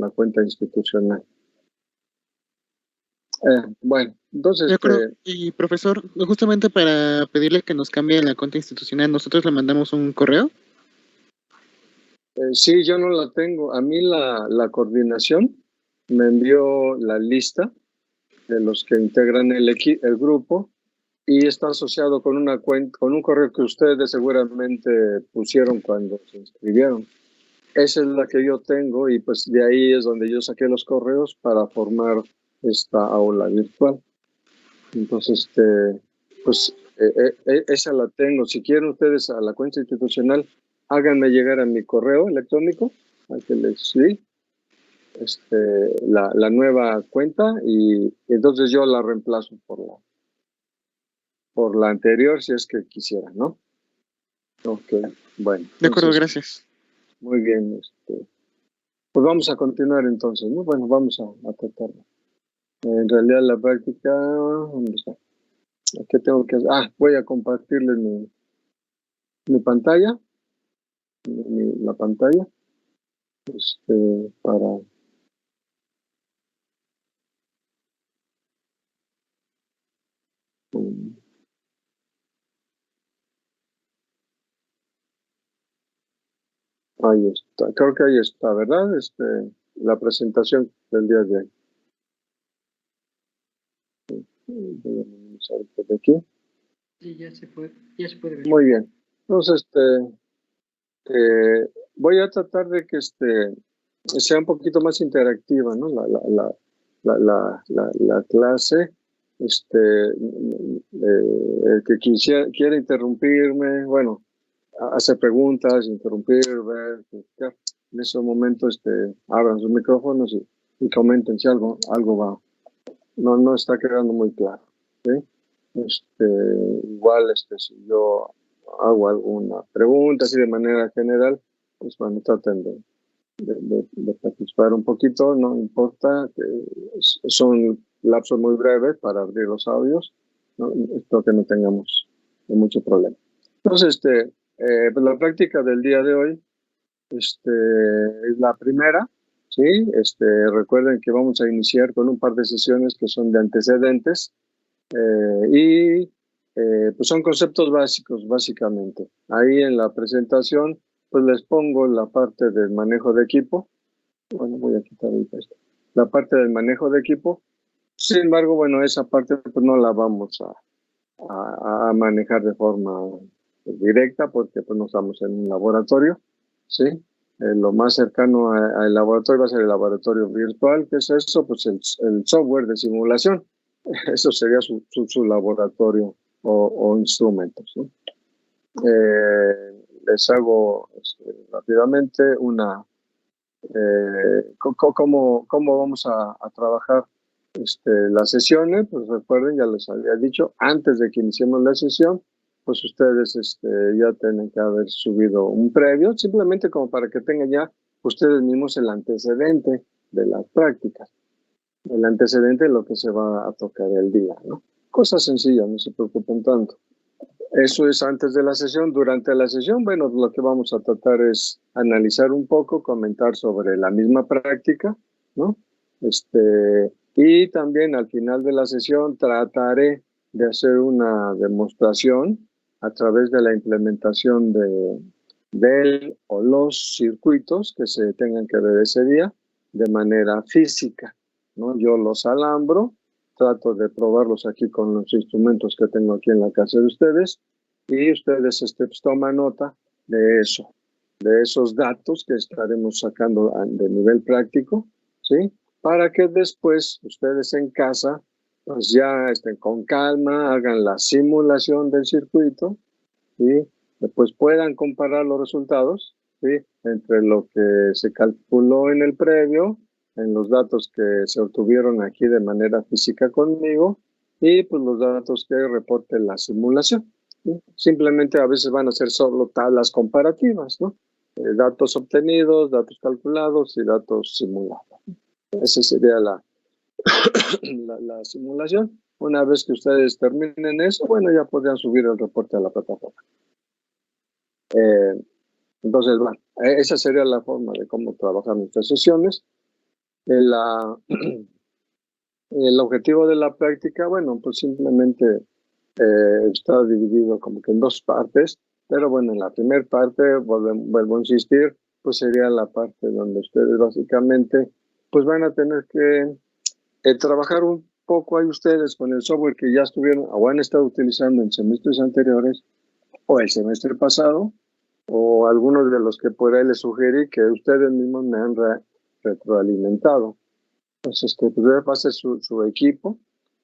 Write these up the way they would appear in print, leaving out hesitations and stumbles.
la cuenta institucional. Bueno, entonces... De acuerdo. Y profesor, justamente para pedirle que nos cambie la cuenta institucional, nosotros le mandamos un correo. Sí, yo no la tengo. A mí la coordinación me envió la lista de los que integran el grupo y está asociado con una cuenta, con un correo que ustedes seguramente pusieron cuando se inscribieron. Esa es la que yo tengo y pues de ahí es donde yo saqué los correos para formar esta aula virtual. Entonces, pues esa la tengo. Si quieren ustedes a la cuenta institucional, háganme llegar a mi correo electrónico, al que les di, la nueva cuenta y entonces yo la reemplazo por la anterior si es que quisiera, ¿no? Ok, bueno. De acuerdo, gracias. Muy bien. Pues vamos a continuar entonces, ¿no? Bueno, vamos a tratarlo. En realidad la práctica, ¿dónde está? ¿Qué tengo que hacer? Voy a compartirles mi pantalla, la pantalla, para... Ahí está, creo que ahí está, ¿verdad? La presentación del día de hoy. Voy a comenzar por aquí. Sí, ya se puede ver. Muy bien. Entonces, voy a tratar de que sea un poquito más interactiva, ¿no? La clase. El que quiera interrumpirme, bueno, hacer preguntas, interrumpir, ver, en ese momento abran sus micrófonos y comenten si algo va. No está quedando muy claro. ¿Sí? Igual si yo hago alguna pregunta así de manera general, pues bueno, traten de participar un poquito, no importa, son lapsos muy breves para abrir los audios, ¿no? Espero que no tengamos mucho problema. Entonces, pues la práctica del día de hoy es la primera, ¿sí? Recuerden que vamos a iniciar con un par de sesiones que son de antecedentes y pues son conceptos básicos, básicamente. Ahí en la presentación, pues les pongo la parte del manejo de equipo. Bueno, voy a quitar esto. La parte del manejo de equipo. Sin embargo, bueno, esa parte pues no la vamos a manejar de forma directa porque pues no estamos en un laboratorio, ¿sí? Lo más cercano al laboratorio va a ser el laboratorio virtual. ¿Qué es eso? Pues el software de simulación. Eso sería su laboratorio o instrumentos, ¿no? Les hago rápidamente cómo vamos a trabajar las sesiones. Pues recuerden, ya les había dicho, antes de que iniciemos la sesión, pues ustedes ya tienen que haber subido un previo, simplemente como para que tengan ya ustedes mismos el antecedente de las prácticas. El antecedente de lo que se va a tocar el día, ¿no? Cosas sencillas, no se preocupen tanto. Eso es antes de la sesión. Durante la sesión, bueno, lo que vamos a tratar es analizar un poco, comentar sobre la misma práctica, ¿no? Y también al final de la sesión trataré de hacer una demostración a través de la implementación del o los circuitos que se tengan que ver ese día de manera física, ¿no? Yo los alambro, trato de probarlos aquí con los instrumentos que tengo aquí en la casa de ustedes y ustedes pues, toman nota de eso, de esos datos que estaremos sacando de nivel práctico, ¿sí? Para que después ustedes en casa pues ya estén con calma, hagan la simulación del circuito y después puedan comparar los resultados, ¿sí? Entre lo que se calculó en el previo, en los datos que se obtuvieron aquí de manera física conmigo y pues los datos que reporte la simulación, ¿sí? Simplemente a veces van a ser solo tablas comparativas, ¿no? Datos obtenidos, datos calculados y datos simulados. Esa sería la simulación. Una vez que ustedes terminen eso, bueno, ya podrían subir el reporte a la plataforma. Entonces, bueno, esa sería la forma de cómo trabajar nuestras sesiones. La, el objetivo de la práctica, bueno, pues simplemente está dividido como que en dos partes, pero bueno, en la primera parte, vuelvo a insistir, pues sería la parte donde ustedes básicamente pues van a tener que trabajar un poco ahí ustedes con el software que ya estuvieron o han estado utilizando en semestres anteriores o el semestre pasado, o algunos de los que por ahí les sugerí que ustedes mismos me han retroalimentado. Entonces, pues va a ser su equipo.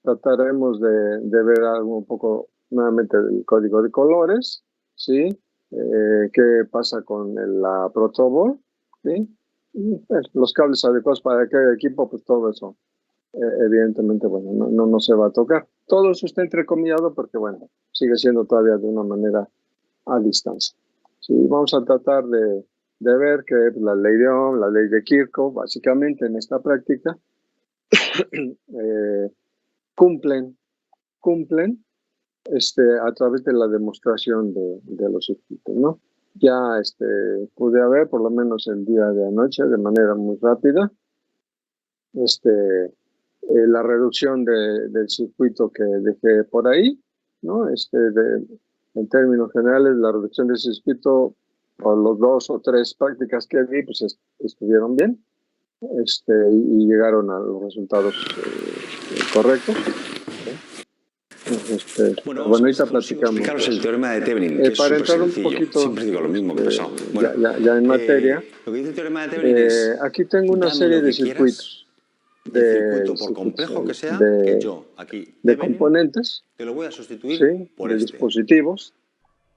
Trataremos de ver algo un poco nuevamente del código de colores, ¿sí? Qué pasa con la protobol, ¿sí? Y, pues, los cables adecuados para cada equipo, pues todo eso, evidentemente, bueno, no se va a tocar. Todo eso está entrecomillado porque, bueno, sigue siendo todavía de una manera a distancia. Sí, vamos a tratar de ver que la ley de Ohm, la ley de Kirchhoff, básicamente en esta práctica, cumplen a través de la demostración de los circuitos, ¿no? Ya pude ver, por lo menos el día de anoche, de manera muy rápida, la reducción del circuito que dejé por ahí, ¿no? En términos generales, la reducción del circuito por los 2 o 3 prácticas que vi, pues estuvieron bien, y llegaron a los resultados correctos. Bueno, ahorita platicamos. Explicaros el teorema de Thevenin, que es Para súper entrar un sencillo. poquito, Siempre digo lo mismo, que pesado. Bueno, ya en materia, lo que dice el teorema de Thevenin es, aquí tengo una dame serie lo de que circuitos. quieras, el circuito, por complejo que sea, que yo aquí, de Thevenin, componentes, te lo voy a sustituir ¿sí? por De dispositivos,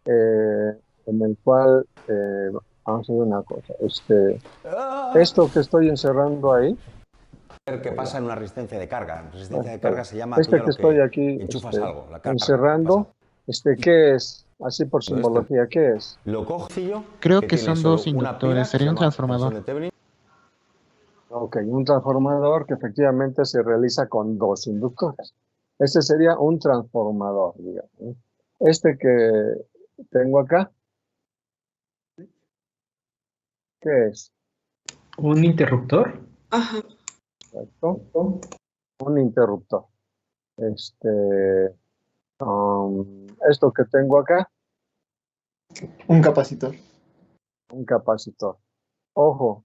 en el cual, vamos a ver una cosa, esto que estoy encerrando ahí, ¿Qué pasa en una resistencia de carga? Resistencia de bueno, carga se llama que aquello a lo estoy que aquí enchufas algo, la carga. encerrando, ¿qué es? Así por simbología, ¿qué es? Lo cojo yo, Creo que que tiene son solo dos una inductores, pila, que sería se un llama transformador. tensión de Thevenin. Ok, un transformador que efectivamente se realiza con dos inductores. Este sería un transformador, digamos, ¿no? Este que tengo acá, ¿qué es? ¿Un interruptor? Ajá. ¿Correcto? Un interruptor. Esto que tengo acá, Un capacitor. un capacitor. Ojo,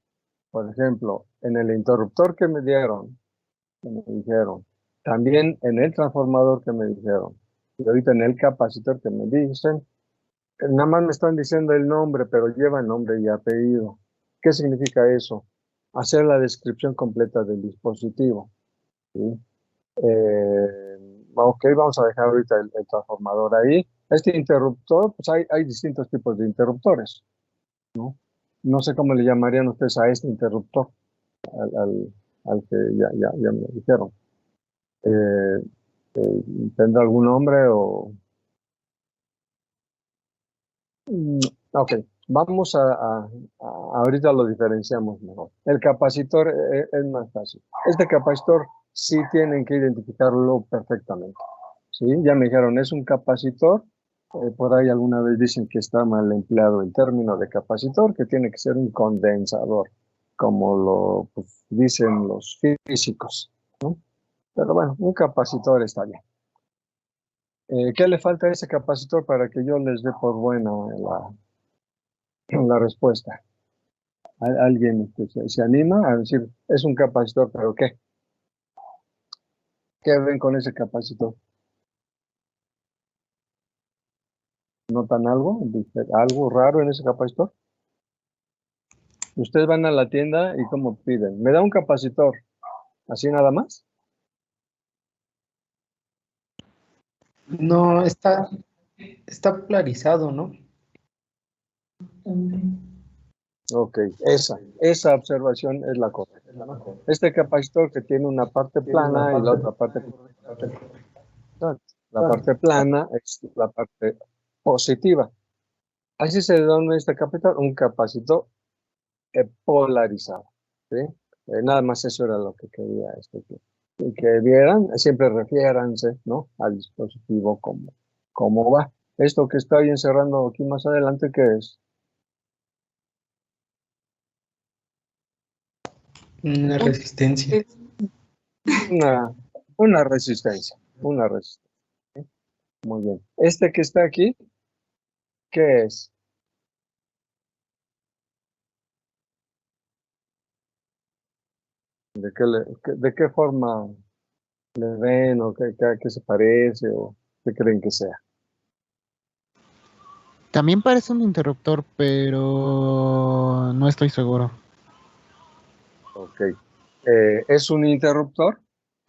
por ejemplo, en el interruptor que me dijeron, también en el transformador que me dijeron, y ahorita en el capacitor que me dicen, nada más me están diciendo el nombre, pero lleva nombre y apellido. ¿Qué significa eso? Hacer la descripción completa del dispositivo, ¿sí? Ok, vamos a dejar ahorita el transformador ahí. Este interruptor, pues hay distintos tipos de interruptores, ¿no? No sé cómo le llamarían ustedes a este interruptor, al que ya me dijeron. ¿Tendrá algún nombre o...? Ok, vamos ahorita lo diferenciamos mejor. El capacitor es más fácil. Este capacitor sí tienen que identificarlo perfectamente. ¿Sí? Ya me dijeron, es un capacitor. Por ahí alguna vez dicen que está mal empleado el término de capacitor, que tiene que ser un condensador, como lo pues, dicen los físicos, ¿no? Pero bueno, un capacitor está bien. ¿Qué le falta a ese capacitor para que yo les dé por buena la respuesta? ¿Alguien se anima a decir, es un capacitor, pero qué? ¿Qué ven con ese capacitor? ¿Notan algo? ¿Algo raro en ese capacitor? Ustedes van a la tienda y ¿cómo piden? ¿Me da un capacitor? ¿Así nada más? No, está polarizado, ¿no? Ok, esa observación es la correcta. Este capacitor que tiene una parte plana y la otra parte curva. La parte plana es la parte positiva. Así se denomina este capacitor, un capacitor polarizado. ¿Sí? Nada más eso era lo que quería que vieran. Siempre refiéranse, ¿no? Al dispositivo cómo va. Esto que estoy encerrando aquí más adelante, ¿qué es? Una resistencia. Una, una resistencia. Una resistencia. Muy bien. Este que está aquí, ¿qué es? ¿De qué forma le ven o a qué se parece o qué creen que sea? También parece un interruptor, pero no estoy seguro. Ok. Es un interruptor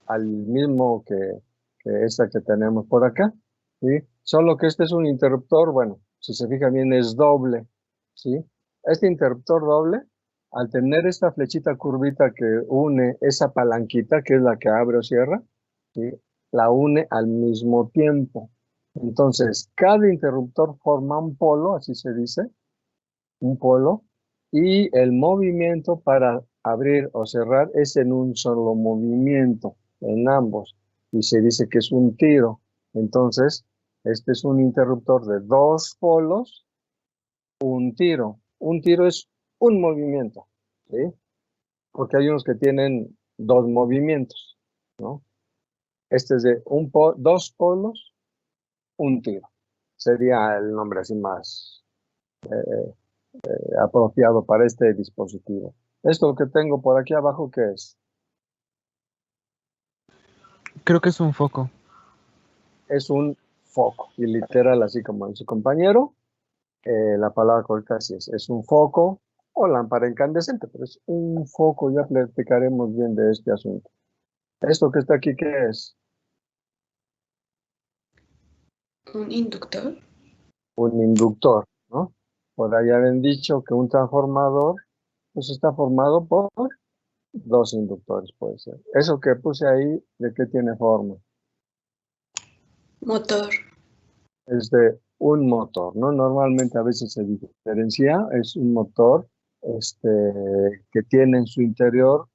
al mismo que esta que tenemos por acá, ¿sí? Solo que este es un interruptor, bueno, si se fijan bien es doble, ¿sí? Este interruptor doble, al tener esta flechita curvita que une esa palanquita, que es la que abre o cierra, ¿sí? La une al mismo tiempo. Entonces, cada interruptor forma un polo, así se dice, un polo, y el movimiento para abrir o cerrar es en un solo movimiento, en ambos, y se dice que es un tiro. Entonces, este es un interruptor de dos polos, un tiro. Un tiro es un movimiento, ¿sí? Porque hay unos que tienen dos movimientos, ¿no? Este es de dos polos, un tiro. Sería el nombre así más apropiado para este dispositivo. Esto que tengo por aquí abajo, ¿qué es? Creo que es un foco. Es un foco. Y literal, así como en su compañero, la palabra correcta sí es un foco o lámpara incandescente, pero es un foco. Ya platicaremos bien de este asunto. Esto que está aquí, ¿qué es? Un inductor. Un inductor, ¿no? Por ahí habían dicho que un transformador, pues está formado por dos inductores, puede ser. Eso que puse ahí, ¿de qué tiene forma? Motor. Es de un motor, ¿no? Normalmente a veces se diferencia, es un motor este, que tiene en su interior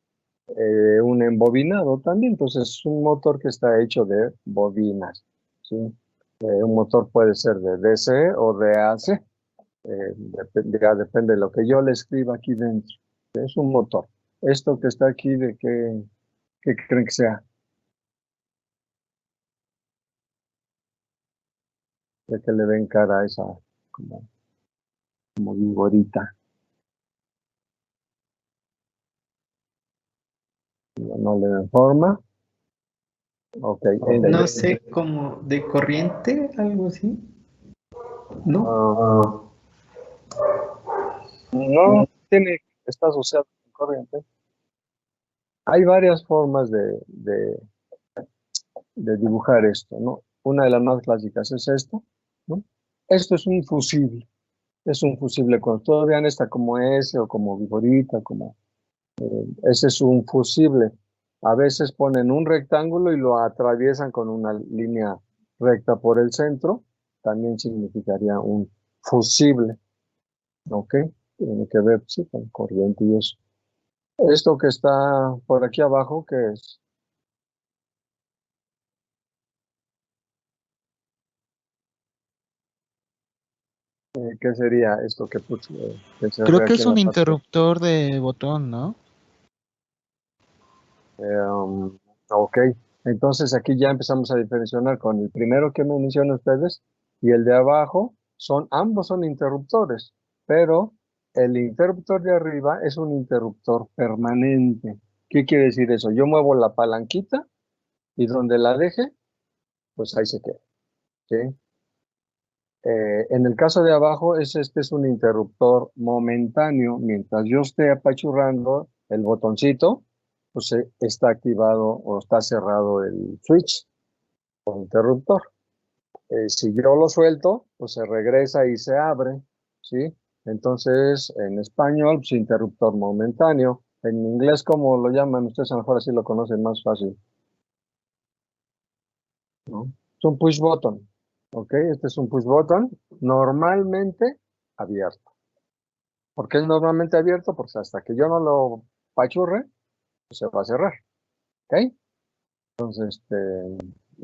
un embobinado también, entonces es un motor que está hecho de bobinas, ¿sí? Un motor puede ser de DC o de AC, ya depende de lo que yo le escriba aquí dentro. Es un motor. Esto que está aquí, ¿de qué creen que sea? De que le den cara a esa como, como vigorita. No le den forma. Ok. No sé, como de corriente, algo así. ¿No? No está asociado con corriente. Hay varias formas de dibujar esto, ¿no? Una de las más clásicas es esto, ¿no? Esto es un fusible con, todavía está como S o como vigorita, como, ese es un fusible. A veces ponen un rectángulo y lo atraviesan con una línea recta por el centro, también significaría un fusible, ¿ok? Tiene que ver, sí, con corriente y eso. Esto que está por aquí abajo, ¿qué es? ¿Qué sería esto que puse? Que se Creo ve que aquí es en la un parte. interruptor de botón, ¿no? Ok, entonces aquí ya empezamos a diferenciar con el primero que me mencionan ustedes y el de abajo, ambos son interruptores, pero el interruptor de arriba es un interruptor permanente. ¿Qué quiere decir eso? Yo muevo la palanquita y donde la deje, pues ahí se queda, ¿sí? En el caso de abajo, este es un interruptor momentáneo. Mientras yo esté apachurrando el botoncito, pues está activado o está cerrado el switch o interruptor. Si yo lo suelto, pues se regresa y se abre, ¿sí? Entonces, en español, pues interruptor momentáneo. En inglés, ¿cómo lo llaman? Ustedes a lo mejor así lo conocen más fácil, ¿no? Es un push button, ¿ok? Este es un push button normalmente abierto. ¿Por qué es normalmente abierto? Porque hasta que yo no lo pachurre, pues se va a cerrar, ¿ok? Entonces,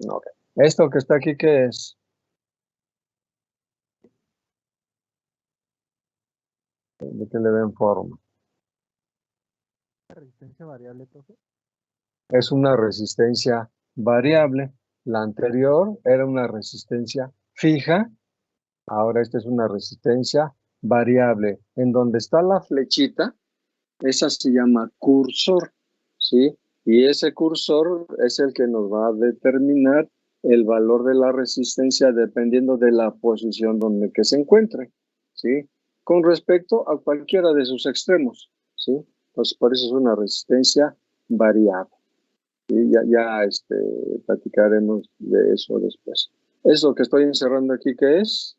ok. Esto que está aquí, ¿qué es? ¿De qué le ven forma? resistencia variable, profe? Es una resistencia variable. La anterior era una resistencia fija. Ahora esta es una resistencia variable. En donde está la flechita, esa se llama cursor, ¿sí? Y ese cursor es el que nos va a determinar el valor de la resistencia dependiendo de la posición donde que se encuentre, ¿sí? Con respecto a cualquiera de sus extremos, ¿sí? Entonces, por eso es una resistencia variable. Y ya platicaremos de eso después. Es lo que estoy encerrando aquí, ¿qué es?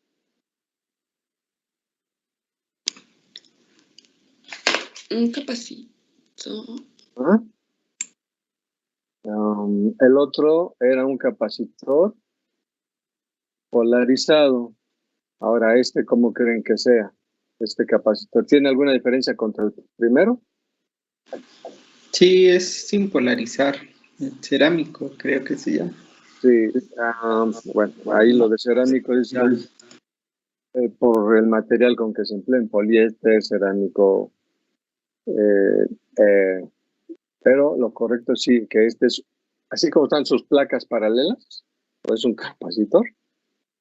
Un capacitor. ¿Ah? El otro era un capacitor polarizado. Ahora, ¿cómo creen que sea? Este capacitor, ¿tiene alguna diferencia contra el primero? Sí, es sin polarizar. Cerámico, creo que se llama. Sí, bueno, ahí lo de cerámico es ya por el material con que se emplea, en poliéster, cerámico, pero lo correcto sí, que este es, así como están sus placas paralelas, pues es un capacitor,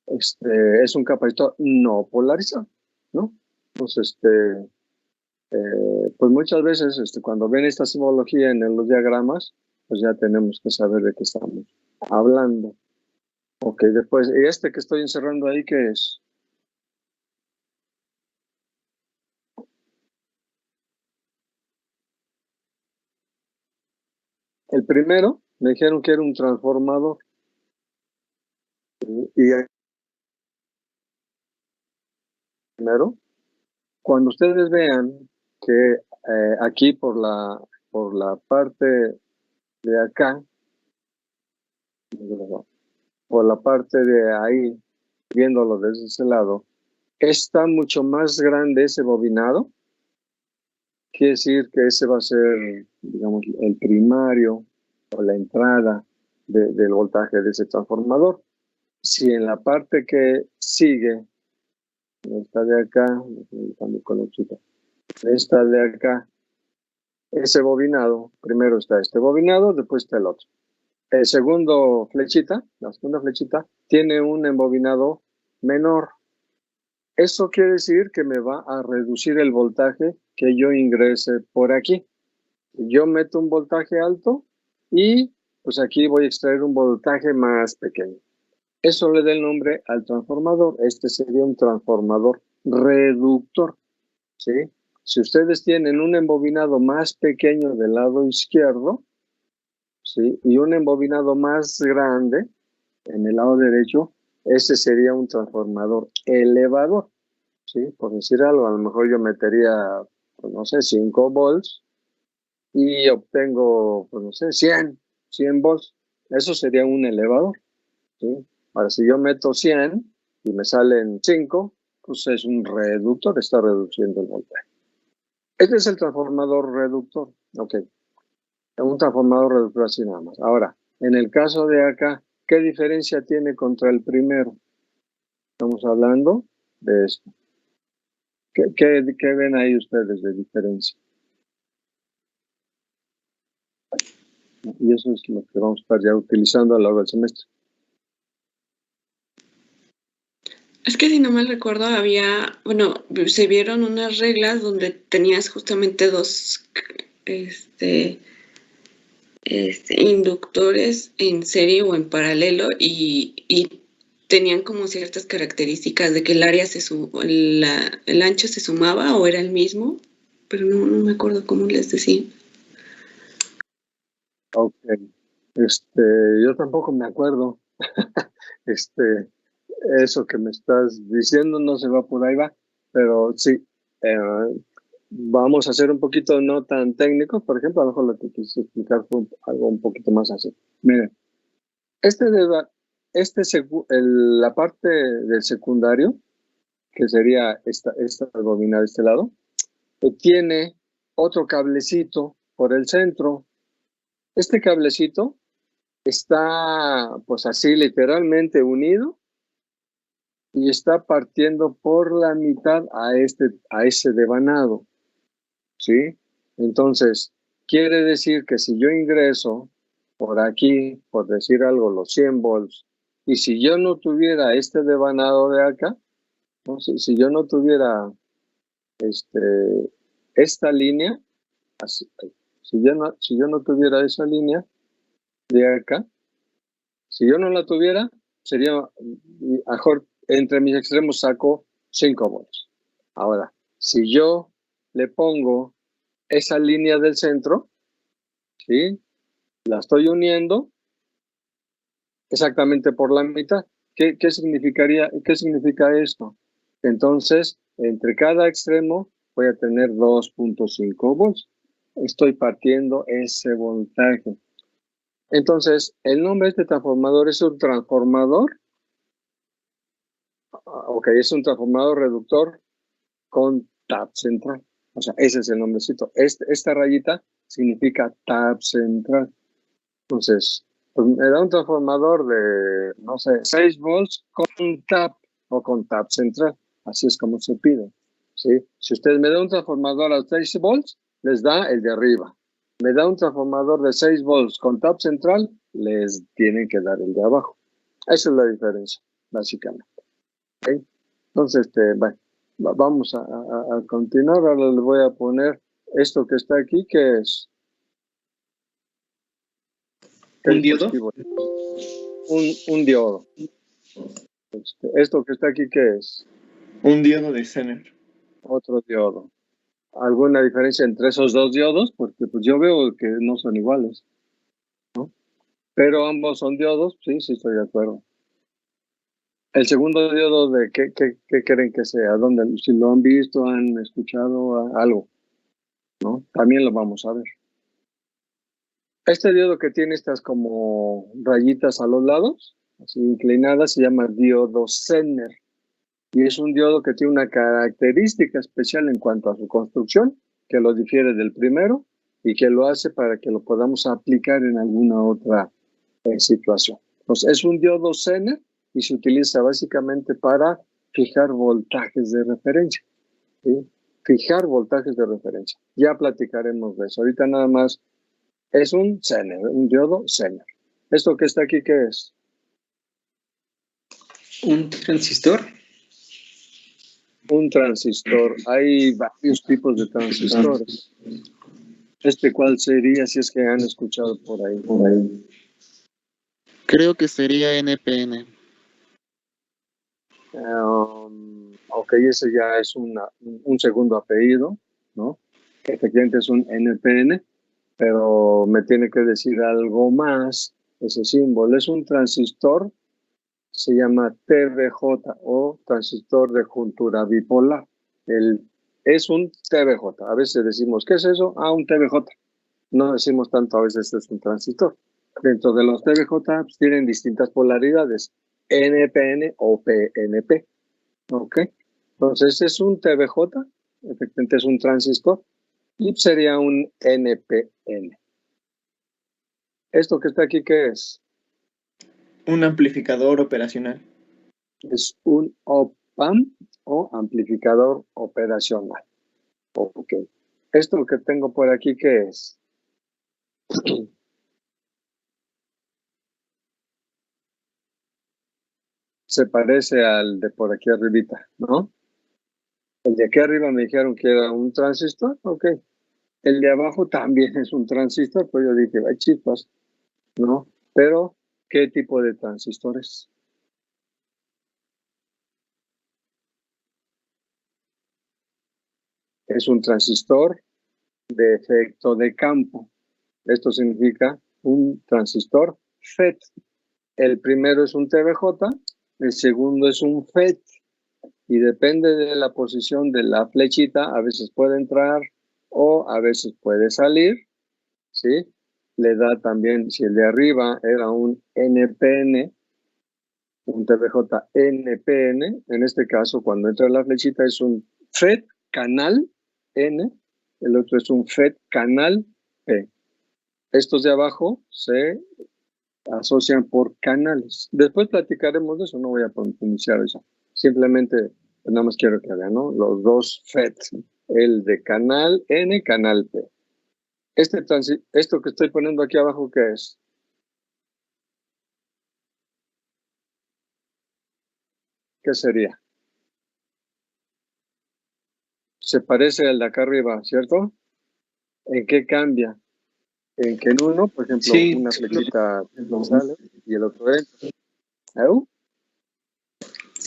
es un capacitor no polarizado, ¿no? Pues pues muchas veces cuando ven esta simbología en los diagramas, pues ya tenemos que saber de qué estamos hablando. Ok, después, ¿y que estoy encerrando ahí qué es? El primero, me dijeron que era un transformador. Y el primero, cuando ustedes vean que aquí por la parte de acá, por la parte de ahí, viéndolo desde ese lado, está mucho más grande ese bobinado. Quiere decir que ese va a ser, digamos, el primario o la entrada del voltaje de ese transformador. Si en la parte que sigue, esta de acá, esta de acá, ese bobinado, primero está este bobinado, después está el otro. El segundo flechita, la segunda flechita, tiene un embobinado menor. Eso quiere decir que me va a reducir el voltaje que yo ingrese por aquí. Yo meto un voltaje alto y pues aquí voy a extraer un voltaje más pequeño. Eso le da el nombre al transformador. Este sería un transformador reductor, ¿sí? Si ustedes tienen un embobinado más pequeño del lado izquierdo, ¿sí? Y un embobinado más grande en el lado derecho, ese sería un transformador elevador, ¿sí? Por decir algo, a lo mejor yo metería, pues no sé, 5 volts y obtengo, pues no sé, 100 volts. Eso sería un elevador, ¿sí? Ahora, si yo meto 100 y me salen 5, pues es un reductor, está reduciendo el voltaje. Este es el transformador reductor, ok. Un transformador reductor así nada más. Ahora, en el caso de acá, ¿qué diferencia tiene contra el primero? Estamos hablando de esto. ¿Qué ven ahí ustedes de diferencia? Y eso es lo que vamos a estar ya utilizando a lo largo del semestre. Es que si no mal recuerdo, se vieron unas reglas donde tenías justamente dos inductores en serie o en paralelo y tenían como ciertas características de que el área el ancho se sumaba o era el mismo, pero no me acuerdo cómo les decía. Ok. Yo tampoco me acuerdo. Eso que me estás diciendo no se va por ahí, va, pero sí, vamos a hacer un poquito no tan técnico. Por ejemplo, a lo mejor lo que quise explicar fue algo un poquito más así. Miren, la parte del secundario, que sería esta bobina de este lado, tiene otro cablecito por el centro. Este cablecito está pues así literalmente unido y está partiendo por la mitad a ese devanado, ¿sí? Entonces, quiere decir que si yo ingreso por aquí, por decir algo, los 100 volts, y si yo no tuviera este devanado de acá, ¿no? Si yo no tuviera esta línea, así, si yo no tuviera esa línea de acá, si yo no la tuviera, sería mejor, entre mis extremos saco 5 volts. Ahora, si yo le pongo esa línea del centro, ¿sí? La estoy uniendo exactamente por la mitad. ¿Qué significa esto? Entonces, entre cada extremo voy a tener 2.5 volts. Estoy partiendo ese voltaje. Entonces, el nombre de este transformador es un transformador. Ok, es un transformador reductor con tap central. O sea, ese es el nombrecito. Esta rayita significa tap central. Entonces, pues me da un transformador de, no sé, 6 volts con tap o con tap central. Así es como se pide. ¿Sí? Si usted me da un transformador a 6 volts, les da el de arriba. Me da un transformador de 6 volts con tap central, les tienen que dar el de abajo. Esa es la diferencia, básicamente. ¿Okay? Entonces, bueno, vamos a continuar. Ahora les voy a poner esto que está aquí, que es ¿Un diodo? Un diodo. Esto que está aquí, ¿qué es? Un diodo de Zener. Otro diodo. ¿Alguna diferencia entre esos dos diodos? Porque pues yo veo que no son iguales, ¿no? Pero ambos son diodos, sí, estoy de acuerdo. El segundo diodo, ¿de qué creen que sea? ¿Dónde? Si lo han visto, han escuchado algo, ¿no? También lo vamos a ver. Este diodo que tiene estas como rayitas a los lados, así inclinadas, se llama diodo Zener. Y es un diodo que tiene una característica especial en cuanto a su construcción, que lo difiere del primero y que lo hace para que lo podamos aplicar en alguna otra situación. Entonces, es un diodo Zener y se utiliza básicamente para fijar voltajes de referencia. ¿Sí? Fijar voltajes de referencia. Ya platicaremos de eso. Ahorita nada más es un Zener, un diodo Zener. ¿Esto que está aquí qué es? ¿Un transistor? Un transistor. Hay varios tipos de transistores. ¿Cuál sería si es que han escuchado por ahí? Creo que sería NPN. Ok, ese ya es un segundo apellido, ¿no? Efectivamente es un NPN, pero me tiene que decir algo más. Ese símbolo es un transistor, se llama TBJ o transistor de juntura bipolar. Es un TBJ. A veces decimos, ¿qué es eso? Un TBJ. No decimos tanto a veces es un transistor. Dentro de los TBJ pues, tienen distintas polaridades, NPN o PNP. ¿Ok? Entonces es un TBJ, efectivamente es un transistor, y sería un NPN. ¿Esto que está aquí qué es? Un amplificador operacional. Es un op-amp o amplificador operacional. Ok. ¿Esto que tengo por aquí qué es? Se parece al de por aquí arribita, ¿no? El de aquí arriba me dijeron que era un transistor, ok. El de abajo también es un transistor, pues yo dije, hay chispas, ¿no? Pero, ¿qué tipo de transistores? Es un transistor de efecto de campo. Esto significa un transistor FET. El primero es un TBJ, el segundo es un FET. Y depende de la posición de la flechita, a veces puede entrar o a veces puede salir, ¿sí? Le da también, si el de arriba era un NPN, un TBJ NPN, en este caso cuando entra la flechita es un FET canal N, el otro es un FET canal P. Estos de abajo se asocian por canales. Después platicaremos de eso, no voy a pronunciar eso. Simplemente, nada más quiero que vean, ¿no? Los dos FET, el de canal N, canal P. esto que estoy poniendo aquí abajo, ¿qué es? ¿Qué sería? Se parece al de acá arriba, ¿cierto? ¿En qué cambia? En que en uno, por ejemplo, Sí, una flechita sale y el otro entra. ¿Eu?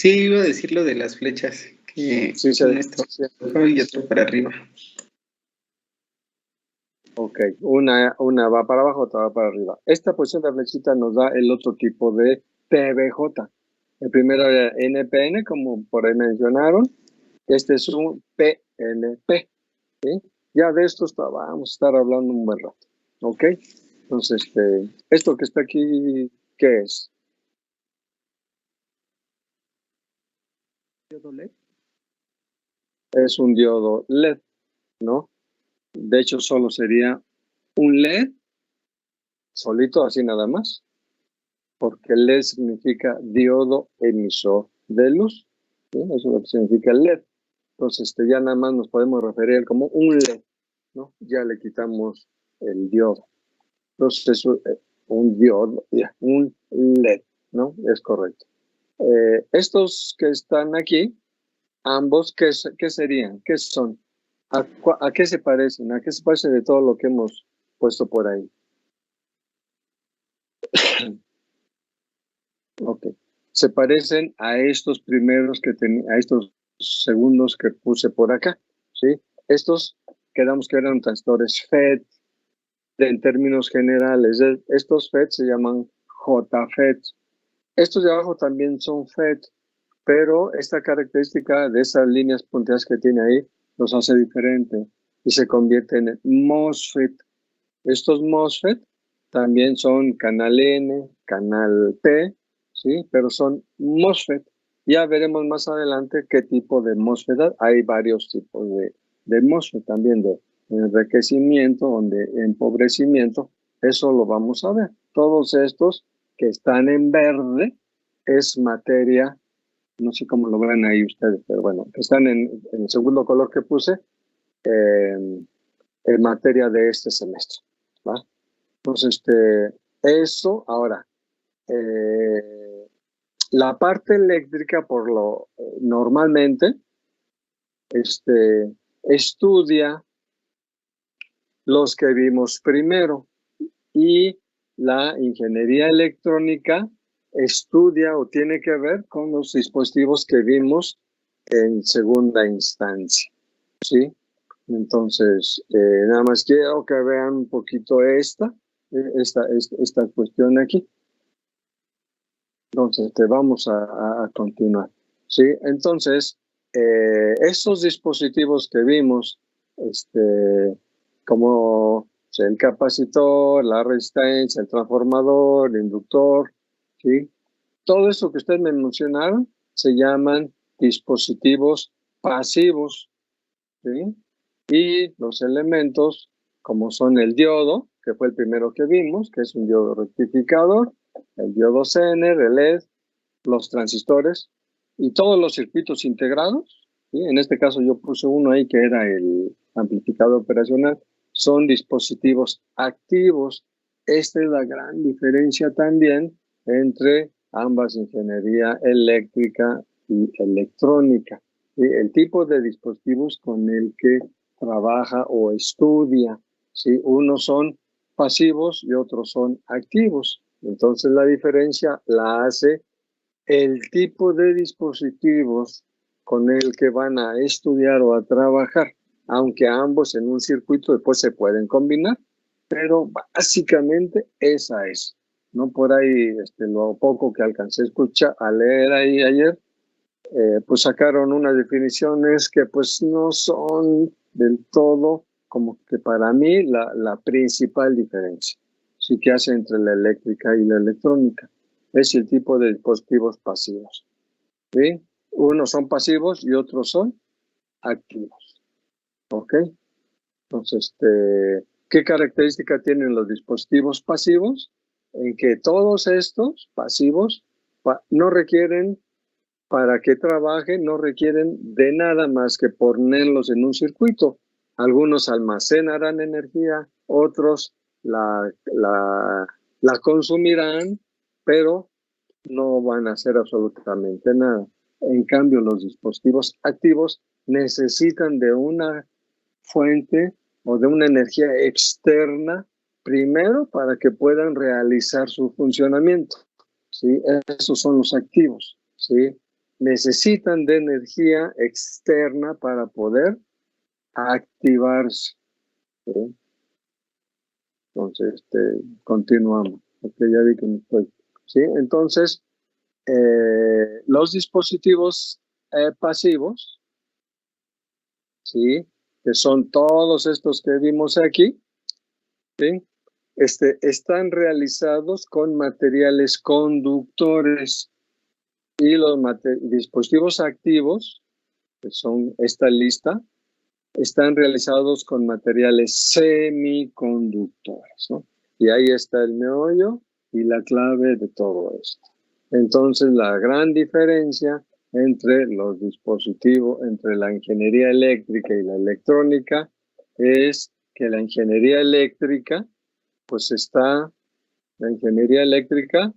sí, iba a decir lo de las flechas, que Sí, uno está abajo y otro para arriba. Ok, una va para abajo, otra va para arriba. Esta posición de la flechita nos da el otro tipo de PBJ. El primero era NPN, como por ahí mencionaron. Este es un PNP. ¿Sí? Ya de estos vamos a estar hablando un buen rato. ¿Ok? Entonces, esto que está aquí, ¿qué es? ¿Diodo LED? Es un diodo LED, ¿no? De hecho, solo sería un LED, solito, así nada más, porque LED significa diodo emisor de luz. ¿Sí? Eso es lo que significa LED. Entonces, ya nada más nos podemos referir como un LED, ¿no? Ya le quitamos el diodo. Entonces, un diodo, un LED, ¿no? Es correcto. Estos que están aquí, ambos, ¿qué serían? ¿Qué son? ¿A qué se parecen? ¿A qué se parece de todo lo que hemos puesto por ahí? Ok. Se parecen a estos primeros a estos segundos que puse por acá, ¿sí? Estos quedamos que eran transistores FET, en términos generales. Estos FET se llaman JFET. Estos de abajo también son FET, pero esta característica de esas líneas punteadas que tiene ahí los hace diferente y se convierten en MOSFET. Estos MOSFET también son canal N, canal P, ¿sí? Pero son MOSFET. Ya veremos más adelante qué tipo de MOSFET hay. Varios tipos de MOSFET también, de enriquecimiento, de empobrecimiento. Eso lo vamos a ver. Todos estos que están en verde es materia, no sé cómo lo ven ahí ustedes, pero bueno, que están en el segundo color que puse, en materia de este semestre, ¿va? Entonces, eso, ahora, la parte eléctrica, normalmente, estudia los que vimos primero, y la ingeniería electrónica estudia o tiene que ver con los dispositivos que vimos en segunda instancia, ¿sí? Entonces, nada más quiero que vean un poquito esta cuestión aquí. Entonces, vamos a continuar, ¿sí? Entonces, esos dispositivos que vimos, como el capacitor, la resistencia, el transformador, el inductor, ¿sí? Todo eso que ustedes me mencionaron se llaman dispositivos pasivos, ¿sí? Y los elementos, como son el diodo, que fue el primero que vimos, que es un diodo rectificador, el diodo Zener, el LED, los transistores y todos los circuitos integrados, ¿sí? En este caso yo puse uno ahí que era el amplificador operacional, son dispositivos activos. Esta es la gran diferencia también entre ambas, ingeniería eléctrica y electrónica. ¿Sí? El tipo de dispositivos con el que trabaja o estudia, ¿sí? Unos son pasivos y otros son activos. Entonces la diferencia la hace el tipo de dispositivos con el que van a estudiar o a trabajar, aunque ambos en un circuito después se pueden combinar, pero básicamente esa es. No por ahí, lo poco que alcancé a escuchar, a leer ahí ayer, pues sacaron unas definiciones que pues no son del todo como que para mí la principal diferencia, sí que hace entre la eléctrica y la electrónica. Es el tipo de dispositivos pasivos, ¿sí? Unos son pasivos y otros son activos, ¿ok? Entonces, ¿qué característica tienen los dispositivos pasivos? En que todos estos pasivos no requieren, para que trabajen, no requieren de nada más que ponerlos en un circuito. Algunos almacenarán energía, otros la consumirán, pero no van a hacer absolutamente nada. En cambio, los dispositivos activos necesitan de una fuente o de una energía externa primero para que puedan realizar su funcionamiento, ¿sí? Esos son los activos, ¿sí? Necesitan de energía externa para poder activarse, ¿sí? Entonces, continuamos, porque ya vi que me estoy, ¿sí? Entonces, los dispositivos pasivos, ¿sí? Que son todos estos que vimos aquí, ¿sí? Están realizados con materiales conductores, y los dispositivos activos, que son esta lista, están realizados con materiales semiconductores, ¿no? Y ahí está el meollo y la clave de todo esto. Entonces, la gran diferencia entre los dispositivos, entre la ingeniería eléctrica y la electrónica, es que la ingeniería eléctrica, la ingeniería eléctrica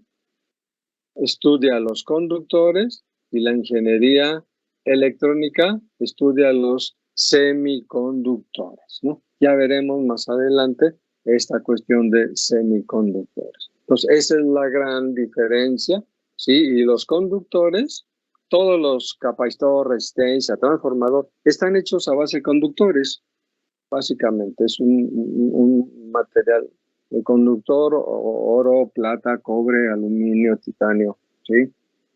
estudia los conductores y la ingeniería electrónica estudia los semiconductores, ¿no? Ya veremos más adelante esta cuestión de semiconductores. Entonces, esa es la gran diferencia, ¿sí? Y los conductores, todos los capacitores, resistencia, transformador, están hechos a base de conductores. Básicamente, es un material de conductor, oro, plata, cobre, aluminio, titanio, ¿sí?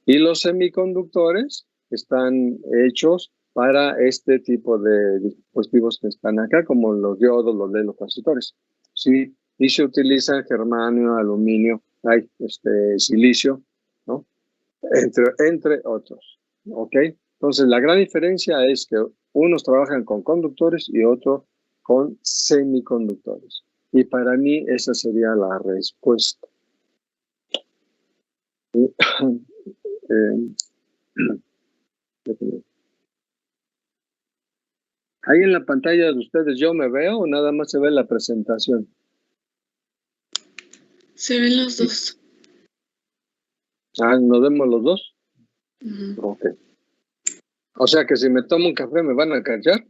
Y los semiconductores están hechos para este tipo de dispositivos que están acá, como los diodos, los LED, los capacitores, ¿sí? Y se utiliza germanio, aluminio, silicio, ¿no? Entre otros, ¿ok? Entonces, la gran diferencia es que unos trabajan con conductores y otros con semiconductores. Y para mí esa sería la respuesta. Ahí en la pantalla de ustedes, ¿yo me veo o nada más se ve la presentación? Se ven los dos. ¿Nos vemos los dos? Uh-huh. Ok. O sea que si me tomo un café, ¿me van a cachar?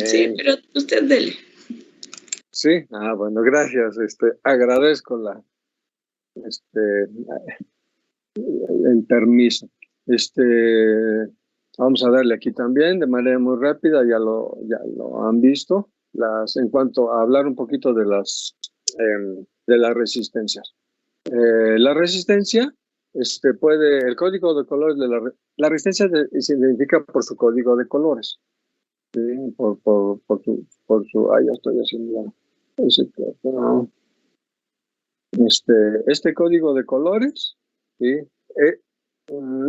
Sí, pero usted dele. Sí, bueno, gracias. Agradezco el permiso. Vamos a darle aquí también de manera muy rápida, ya lo han visto, en cuanto a hablar un poquito de las resistencias. La resistencia, el código de colores de la resistencia se identifica por su código de colores. ¿Sí? Por su, ya estoy haciendo este código de colores, ¿sí?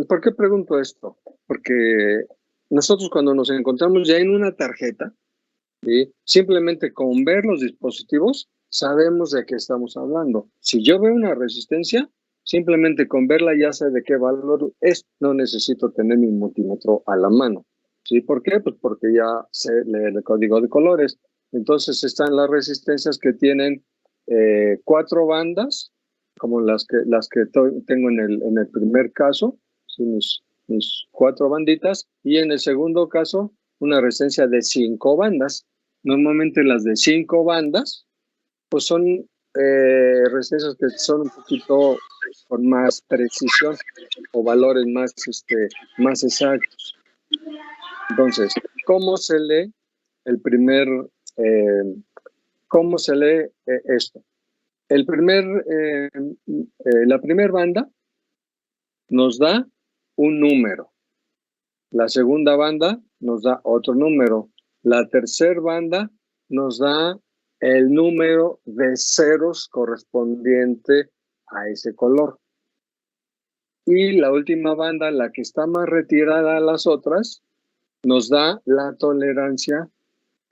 ¿Por qué pregunto esto? Porque nosotros cuando nos encontramos ya en una tarjeta, ¿sí? Simplemente con ver los dispositivos sabemos de qué estamos hablando. Si yo veo una resistencia, simplemente con verla ya sé de qué valor es. No necesito tener mi multímetro a la mano. ¿Sí? ¿Por qué? Pues porque ya sé leer el código de colores. Entonces están las resistencias que tienen 4 bandas, como las que tengo en el primer caso, ¿sí? mis 4 banditas, y en el segundo caso una resistencia de 5 bandas. Normalmente las de 5 bandas pues son resistencias que son un poquito con más precisión o valores más exactos. Entonces, ¿cómo se lee cómo se lee esto? La primera banda nos da un número. La segunda banda nos da otro número. La tercera banda nos da el número de ceros correspondiente a ese color. Y la última banda, la que está más retirada a las otras, nos da la tolerancia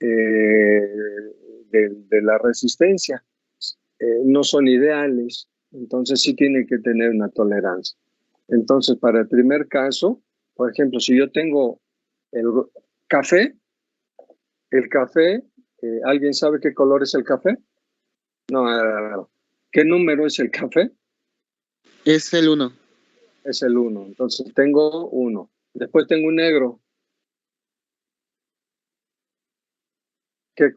de la resistencia. No son ideales, entonces sí tiene que tener una tolerancia. Entonces, para el primer caso, por ejemplo, si yo tengo el café ¿alguien sabe qué color es el café? No. ¿Qué número es el café? Es el 1. Es el 1. Entonces tengo 1. Después tengo un negro. ¿Qué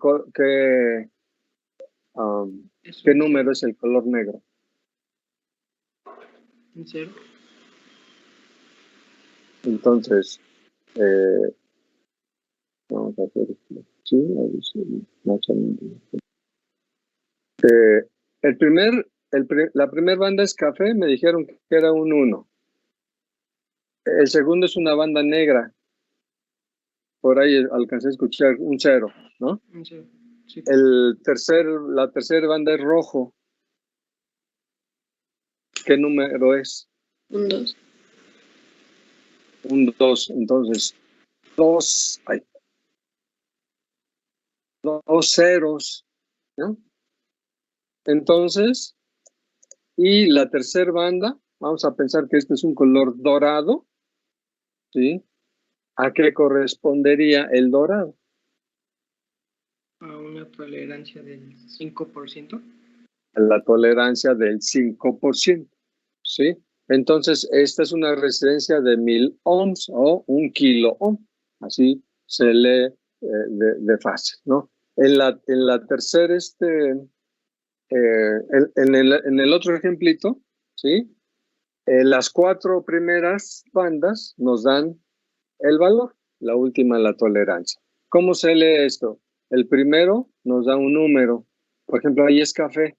número es el color negro? Un 0. Entonces, vamos a hacer esto. Sí, la primera banda es café, me dijeron que era un 1. El segundo es una banda negra. Por ahí alcancé a escuchar un 0, ¿no? Un 0. Sí. La tercera banda es rojo. ¿Qué número es? Un 2. Un 2. Entonces, 2 ceros, ¿no? Entonces, y la tercera banda, vamos a pensar que este es un color dorado, ¿sí? ¿A qué correspondería el dorado? A una tolerancia del 5%. La tolerancia del 5%, ¿sí? Entonces, esta es una resistencia de 1000 ohms o 1 kilo ohm. Así se lee de fácil, ¿no? En la tercera, en el otro ejemplito, ¿sí? Las 4 primeras bandas nos dan el valor, la última la tolerancia. ¿Cómo se lee esto? El primero nos da un número. Por ejemplo, ahí es café.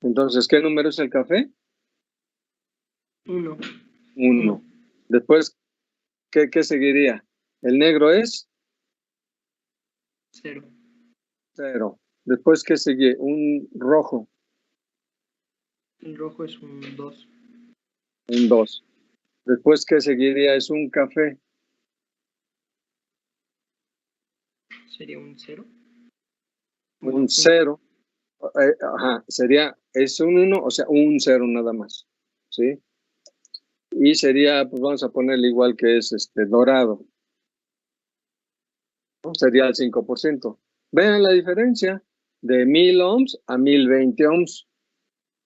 Entonces, ¿qué número es el café? 1. 1. Después, ¿qué seguiría? El negro es 0. 0. Después, ¿qué sigue? Un rojo. El rojo es un 2. Un 2. Después, ¿qué seguiría? Es un café. Sería un 0. Un 0. Es un 1, o sea, un 0 nada más. ¿Sí? Y sería, pues vamos a ponerle igual que es dorado. ¿No? Sería el 5%. Vean la diferencia de 1000 ohms a 1020 ohms.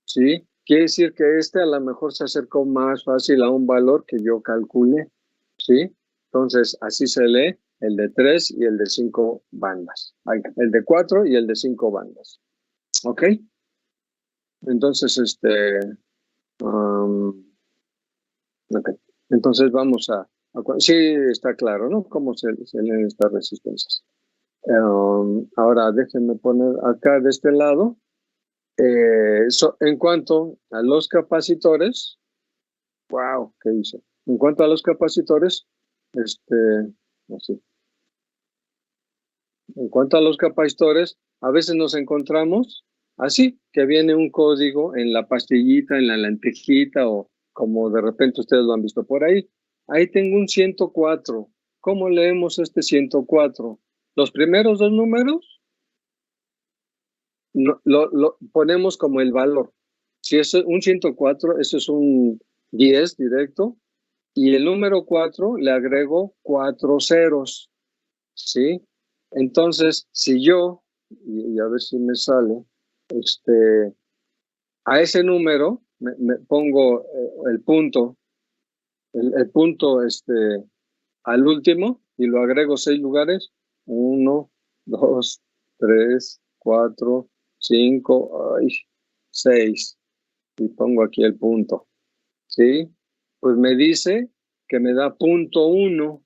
¿Sí? Quiere decir que a lo mejor se acercó más fácil a un valor que yo calculé. ¿Sí? Entonces, así se lee el de 3 y el de 5 bandas. El de 4 y el de 5 bandas. ¿Ok? Entonces, okay. Entonces vamos sí, está claro, ¿no? Cómo se leen estas resistencias. Ahora déjenme poner acá de este lado. En cuanto a los capacitores, wow, ¿qué hice? En cuanto a los capacitores, así. En cuanto a los capacitores, a veces nos encontramos así, que viene un código en la pastillita, en la lentejita, o como de repente ustedes lo han visto por ahí. Ahí tengo un 104. ¿Cómo leemos este 104? Los primeros 2 números lo ponemos como el valor. Si es un 104, eso es un 10 directo, y el número 4 le agrego 4 ceros, ¿sí? Entonces, si yo, y a ver si me sale, a ese número me pongo el punto, el punto al último, y lo agrego 6 lugares, 1, 2, 3, 4, 5, 6, y pongo aquí el punto, ¿sí? Pues me dice que me da punto 1,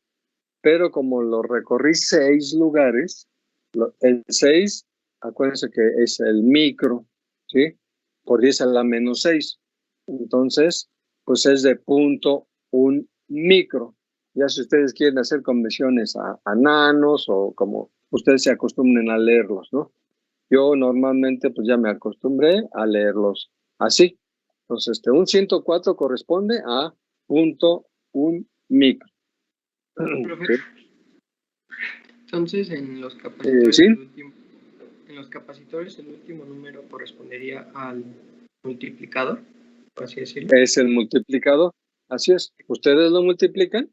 pero como lo recorrí 6 lugares, el 6, acuérdense que es el micro, ¿sí? Por 10 a la menos 6. Entonces, pues es de punto 1 micro. Ya si ustedes quieren hacer conversiones a nanos o como ustedes se acostumbren a leerlos, ¿no? Yo normalmente pues ya me acostumbré a leerlos así. Entonces, un 104 corresponde a punto 1 micro. ¿Sí? Entonces, en los capacitores, ¿sí? En los capacitores, el último número correspondería al multiplicador, por así decirlo. Es el multiplicador, así es. Ustedes lo multiplican,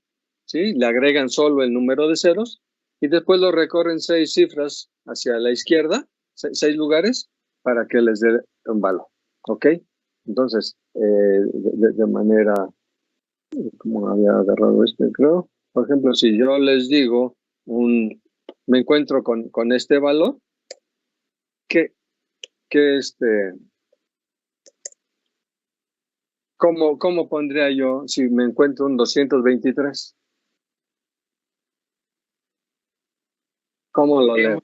¿sí? Le agregan solo el número de ceros y después lo recorren 6 cifras hacia la izquierda, 6 lugares, para que les dé un valor. ¿Ok? Entonces, de manera, como había agarrado creo. Por ejemplo, si yo les digo, me encuentro con este valor, ¿cómo pondría yo si me encuentro un 223? ¿Cómo lo leo?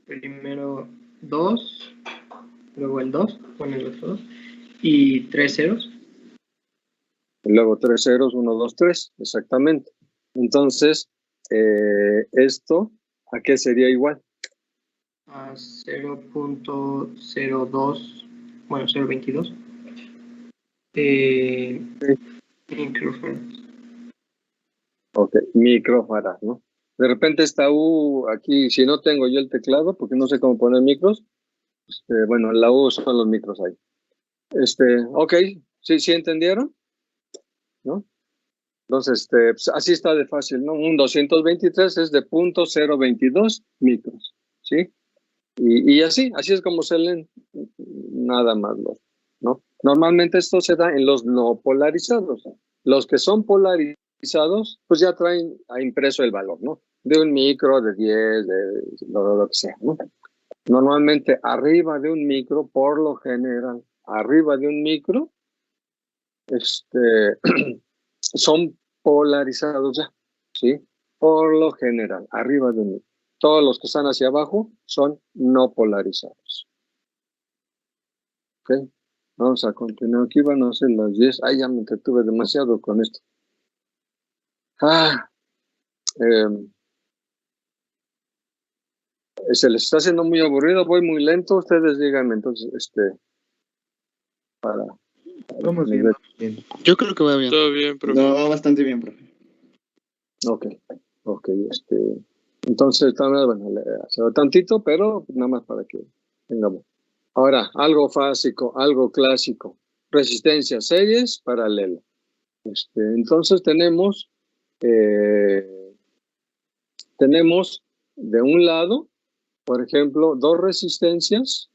Primero 2, luego el 2, con el otro 2, y 3 ceros. Y luego 3 ceros, 1, 2, 3, exactamente. Entonces, esto, ¿a qué sería igual? A 0.02, bueno, 0.22 microfarads. Ok, microfarad, ¿no? De repente esta U aquí, si no tengo yo el teclado, porque no sé cómo poner micros, bueno, la U son los micros ahí. Ok, ¿sí entendieron? ¿No? Entonces, pues así está de fácil, ¿no? Un 223 es de 0.022 micros, ¿sí? Y así es como se leen, nada más, ¿no? Normalmente esto se da en los no polarizados. Los que son polarizados, pues ya traen a impreso el valor, ¿no? De un micro, de 10, de lo que sea, ¿no? Normalmente arriba de un micro, por lo general, arriba de un micro, son polarizados ya, ¿sí? Por lo general, arriba de un micro. Todos los que están hacia abajo son no polarizados. ¿Ok? Vamos a continuar. Aquí van a ser las 10. Ay, ya me entretuve demasiado con esto. Se les está haciendo muy aburrido, voy muy lento. Ustedes díganme, entonces, Vamos bien. Yo creo que va bien. Todo bien, profe. No, va bastante bien, profe. Ok, entonces, bueno, le hace tantito, pero nada más para que tengamos. Ahora, algo básico, algo clásico. Resistencia, series, paralelo. Entonces tenemos de un lado, por ejemplo, dos resistencias.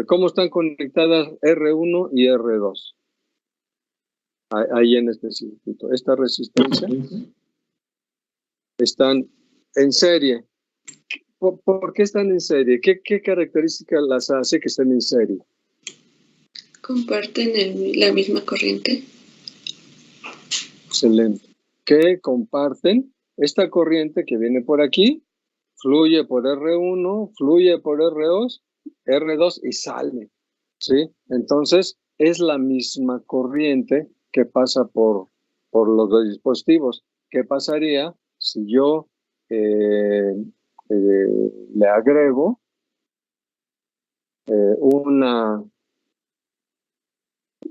¿Cómo están conectadas R1 y R2? Ahí en este circuito. Esta resistencia están en serie. ¿Por qué están en serie? ¿Qué características las hace que estén en serie? ¿Comparten la misma corriente? Excelente. Que comparten esta corriente que viene por aquí, fluye por R1, fluye por R2 y sale, ¿sí? Entonces, es la misma corriente que pasa por los dos dispositivos. ¿Qué pasaría si yo le agrego una...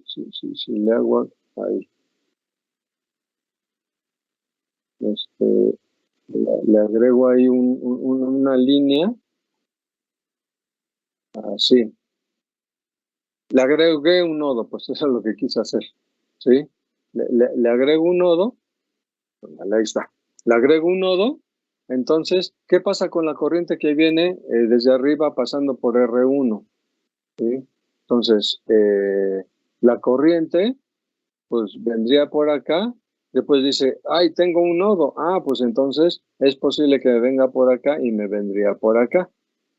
Si le hago ahí. Le agrego ahí una línea. Así. Le agregué un nodo, pues eso es lo que quise hacer. ¿Sí? Le agrego un nodo. Ahí está. Le agrego un nodo. Entonces, ¿qué pasa con la corriente que viene desde arriba pasando por R1? ¿Sí? Entonces, la corriente, pues vendría por acá. Después dice, ay, tengo un nodo. Ah, pues entonces es posible que me venga por acá y me vendría por acá.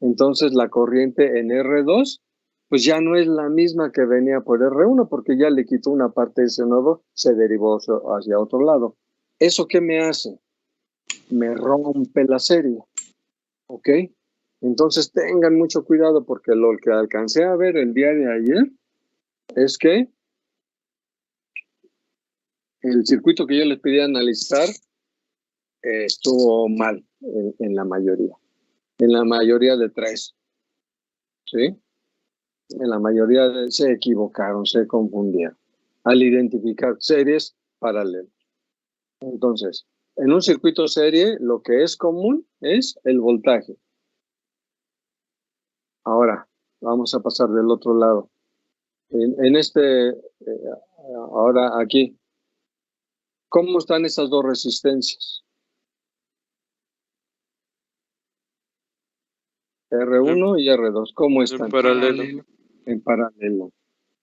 Entonces la corriente en R2, pues ya no es la misma que venía por R1 porque ya le quitó una parte de ese nodo, se derivó hacia otro lado. ¿Eso qué me hace? Me rompe la serie. ¿Ok? Entonces tengan mucho cuidado porque lo que alcancé a ver el día de ayer es que el circuito que yo les pedí analizar estuvo mal en la mayoría. En la mayoría de 3. ¿Sí? En la mayoría se equivocaron, se confundieron al identificar series paralelas. Entonces, en un circuito serie, lo que es común es el voltaje. Ahora, vamos a pasar del otro lado. Ahora aquí, ¿cómo están esas dos resistencias? R1 y R2, ¿cómo están? En paralelo. En paralelo.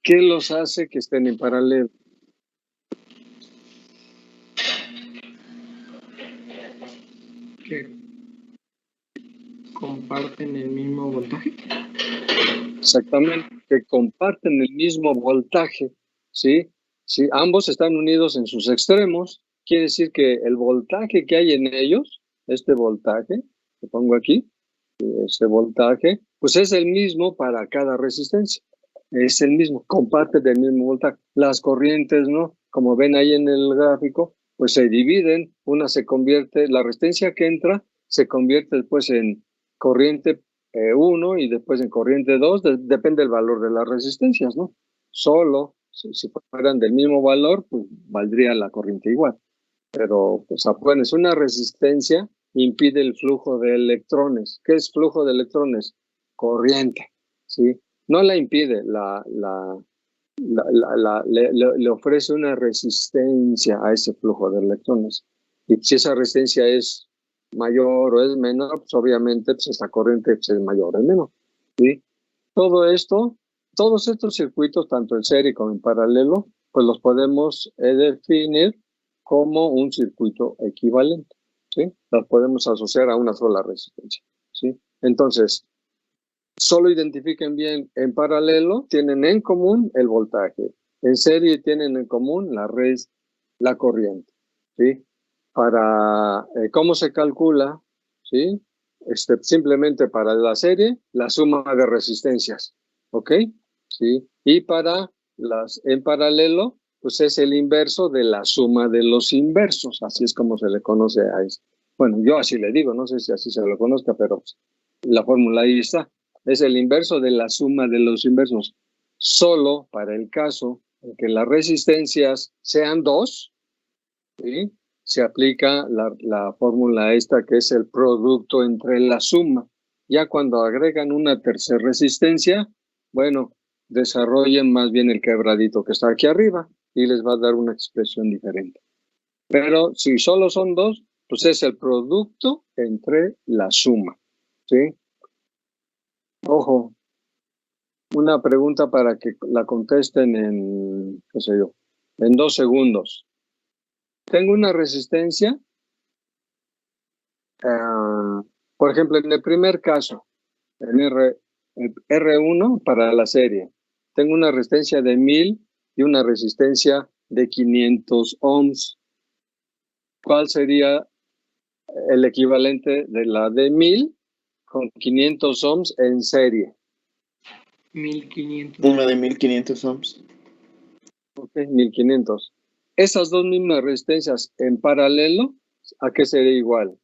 ¿Qué los hace que estén en paralelo? Que comparten el mismo voltaje. Exactamente, que comparten el mismo voltaje, ¿sí? Si ambos están unidos en sus extremos, quiere decir que el voltaje que hay en ellos, este voltaje, que pongo aquí, este voltaje, pues es el mismo para cada resistencia. Es el mismo, comparten el mismo voltaje. Las corrientes, ¿no? Como ven ahí en el gráfico, pues se dividen, una se convierte, la resistencia que entra se convierte después en corriente 1 y después en corriente 2, depende del valor de las resistencias, ¿no? Solo, si fueran del mismo valor, pues valdría la corriente igual. Pero, pues, apenas una resistencia impide el flujo de electrones. ¿Qué es flujo de electrones? Corriente, ¿sí? No la impide, le ofrece una resistencia a ese flujo de electrones. Y si esa resistencia es mayor o es menor, pues obviamente pues esta corriente pues, es mayor o es menor, ¿sí? Todo esto, todos estos circuitos, tanto en serie como en paralelo, pues los podemos definir como un circuito equivalente, ¿sí? Los podemos asociar a una sola resistencia, ¿sí? Entonces, solo identifiquen bien, en paralelo tienen en común el voltaje, en serie tienen en común la corriente, ¿sí? Para cómo se calcula, ¿sí? Simplemente para la serie, la suma de resistencias, ¿ok? ¿Sí? Y para las en paralelo, pues es el inverso de la suma de los inversos, así es como se le conoce a esto. Bueno, yo así le digo, no sé si así se lo conozca, pero pues, la fórmula ahí está. Es el inverso de la suma de los inversos. Solo para el caso en que las resistencias sean 2, ¿sí? Se aplica la fórmula esta que es el producto entre la suma. Ya cuando agregan una tercera resistencia, bueno, desarrollen más bien el quebradito que está aquí arriba y les va a dar una expresión diferente. Pero si solo son 2, pues es el producto entre la suma, ¿sí? Ojo, una pregunta para que la contesten en, qué sé yo, en 2 segundos. Tengo una resistencia, por ejemplo, en el primer caso, en R1 para la serie, tengo una resistencia de 1000 y una resistencia de 500 ohms. ¿Cuál sería el equivalente de la de 1000 con 500 ohms en serie? 1500. Una de 1500 ohms. Ok, 1500. Esas dos mismas resistencias en paralelo, ¿a qué sería igual?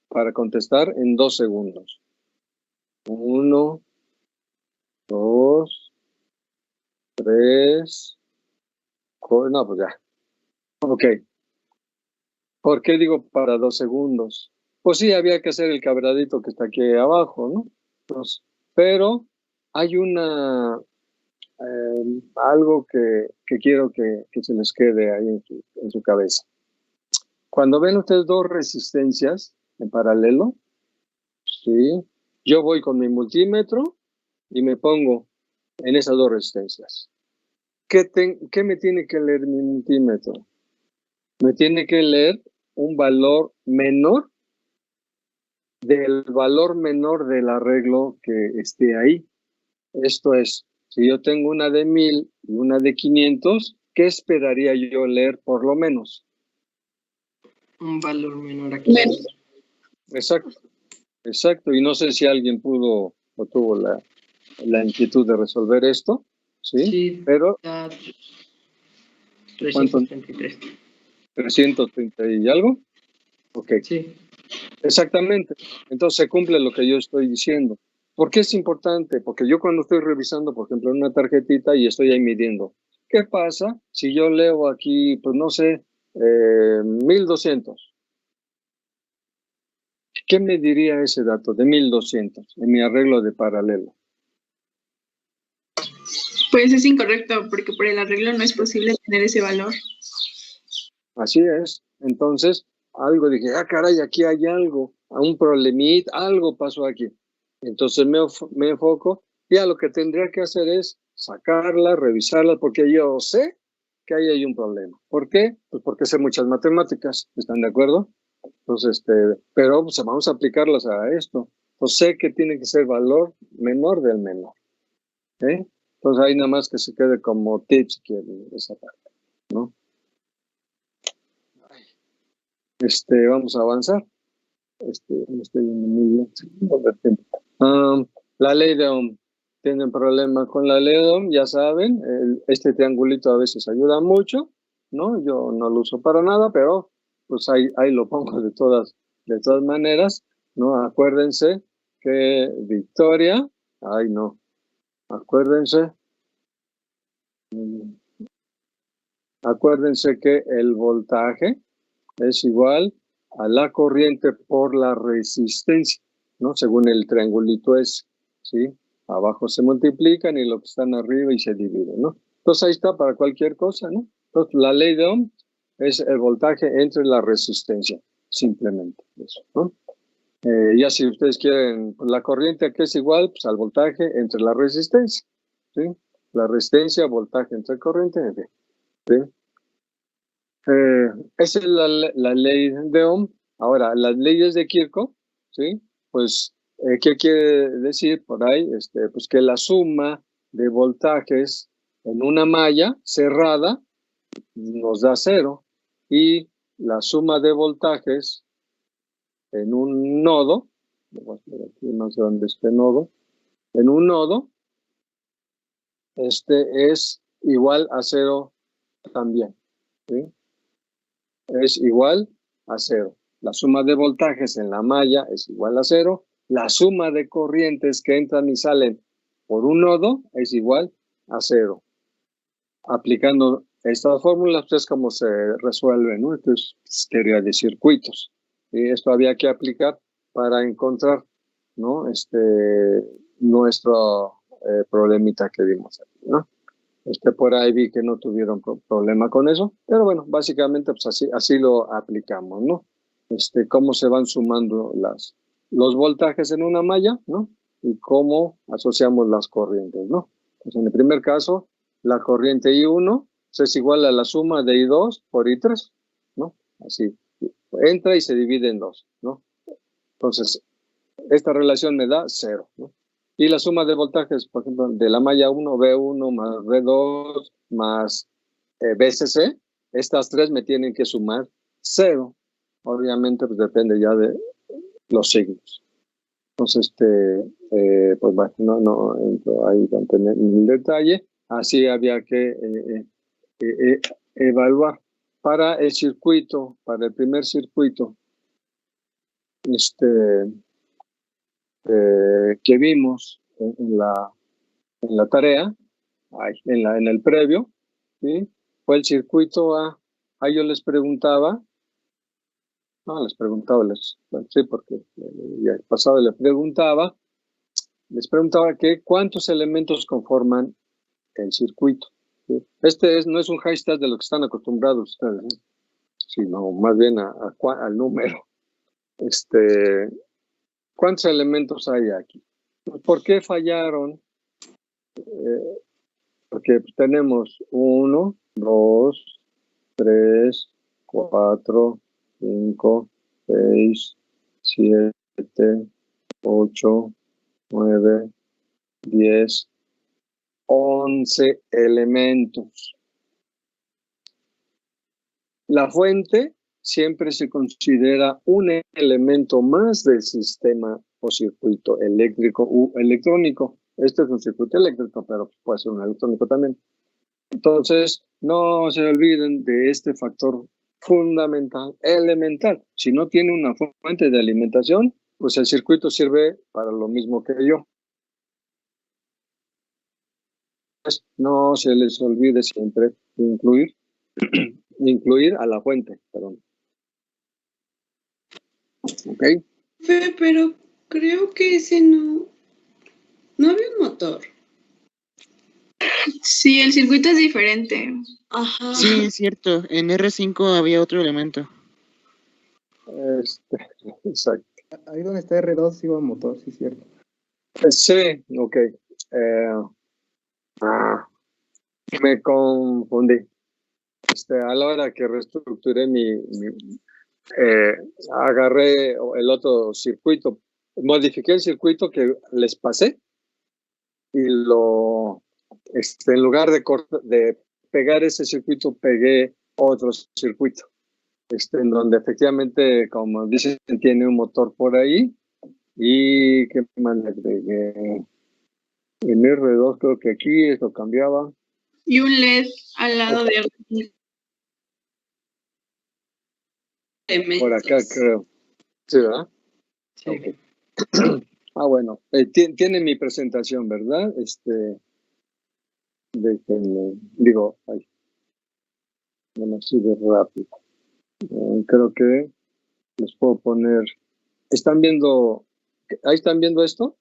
Para contestar en 2 segundos. 1, 2, 3, no, pues ya. Ok. ¿Por qué digo para 2 segundos? Pues sí, había que hacer el cabradito que está aquí abajo, ¿no? Entonces, pero hay algo que quiero que se les quede ahí en su cabeza. Cuando ven ustedes 2 resistencias en paralelo, ¿sí? Yo voy con mi multímetro y me pongo en esas 2 resistencias. ¿Qué me tiene que leer mi multímetro? Me tiene que leer un valor menor del valor menor del arreglo que esté ahí. Esto es, si yo tengo una de 1000 y una de 500, ¿qué esperaría yo leer por lo menos? Un valor menor aquí. Exacto, exacto. Y no sé si alguien pudo o tuvo la inquietud de resolver esto, ¿sí? Sí, pero 333. 330 y algo. Ok. Sí. Exactamente. Entonces se cumple lo que yo estoy diciendo. ¿Por qué es importante? Porque yo cuando estoy revisando, por ejemplo, una tarjetita y estoy ahí midiendo, ¿qué pasa si yo leo aquí, pues no sé, 1200? ¿Qué me diría ese dato de 1200 en mi arreglo de paralelo? Pues es incorrecto, porque por el arreglo no es posible tener ese valor. Así es. Entonces, algo dije, caray, aquí hay algo, un problemita, algo pasó aquí. Entonces me enfoco y a lo que tendría que hacer es sacarla, revisarla, porque yo sé que ahí hay un problema. ¿Por qué? Pues porque sé muchas matemáticas, ¿están de acuerdo? Entonces, pero pues, vamos a aplicarlas a esto. Pues sé que tiene que ser valor menor del menor. Entonces ahí nada más que se quede como tips que esa parte, ¿no? Vamos a avanzar. No estoy viendo muy bien. La ley de Ohm. Tienen problema con la ley de Ohm, ya saben. Este triangulito a veces ayuda mucho, ¿no? Yo no lo uso para nada, pero pues ahí lo pongo de todas maneras, ¿no? Acuérdense que Victoria, no. Acuérdense que el voltaje es igual a la corriente por la resistencia, ¿no? Según el triangulito es, ¿sí? Abajo se multiplican y lo que están arriba y se dividen, ¿no? Entonces ahí está para cualquier cosa, ¿no? Entonces la ley de Ohm es el voltaje entre la resistencia, simplemente eso, ¿no? Ya si ustedes quieren, pues la corriente que es igual pues, al voltaje entre la resistencia, ¿sí? La resistencia, voltaje entre corriente, ¿sí? Esa es la ley de Ohm. Ahora, las leyes de Kirchhoff, ¿sí? Pues, ¿qué quiere decir por ahí? Pues que la suma de voltajes en una malla cerrada nos da 0 y la suma de voltajes en un nodo, no sé dónde esté nodo, en un nodo, es igual a 0 también, ¿sí? Es igual a 0. La suma de voltajes en la malla es igual a 0. La suma de corrientes que entran y salen por un nodo es igual a 0. Aplicando estas fórmulas, pues como se resuelve, ¿no? Esto es teoría de circuitos. Y esto había que aplicar para encontrar, ¿no? Nuestro problemita que vimos aquí, ¿no? Por ahí vi que no tuvieron problema con eso, pero bueno, básicamente pues así lo aplicamos, ¿no? Cómo se van sumando los voltajes en una malla, ¿no? Y cómo asociamos las corrientes, ¿no? Pues en el primer caso, la corriente I1 es igual a la suma de I2 por I3, ¿no? Así, entra y se divide en 2, ¿no? Entonces, esta relación me da 0, ¿no? Y la suma de voltajes, por ejemplo, de la malla 1, B1 más B2 más BCC, estas tres me tienen que sumar 0. Obviamente, pues depende ya de los signos. Entonces, pues bueno, no entro ahí en el detalle. Así había que evaluar para el circuito, para el primer circuito, que vimos en la tarea, en el previo, ¿sí? Fue el circuito A. Ahí yo les preguntaba, bueno, sí, porque ya el pasado les preguntaba que cuántos elementos conforman el circuito, ¿sí? No es un hashtag de lo que están acostumbrados ustedes, ¿sí? Sino más bien al número. ¿Cuántos elementos hay aquí? ¿Por qué fallaron? Porque tenemos 1, 2, 3, 4, 5, 6, 7, 8, 9, 10, 11 elementos. La fuente siempre se considera un elemento más del sistema o circuito eléctrico u electrónico. Este es un circuito eléctrico, pero puede ser un electrónico también. Entonces, no se olviden de este factor fundamental, elemental. Si no tiene una fuente de alimentación, pues el circuito sirve para lo mismo que yo. No se les olvide siempre incluir a la fuente, perdón. ¿Ok? Pero creo que ese no había un motor. Sí, el circuito es diferente. Ajá. Sí, es cierto. En R5 había otro elemento. Exacto. Ahí donde está R2 iba motor, sí es cierto. Sí, ok. Me confundí. A la hora que reestructuré agarré el otro circuito, modifiqué el circuito que les pasé y en lugar de pegar ese circuito, pegué otro circuito, en donde efectivamente, como dicen, tiene un motor por ahí. Y qué más le agregué. En R2 creo que aquí eso cambiaba. Y un LED al lado de Por acá creo. Sí, ¿verdad? Sí. Okay. Bueno. Tiene mi presentación, ¿verdad? Déjenme, digo, ay, no sube rápido. Creo que les puedo poner. ¿Están viendo? ¿Ahí están viendo esto?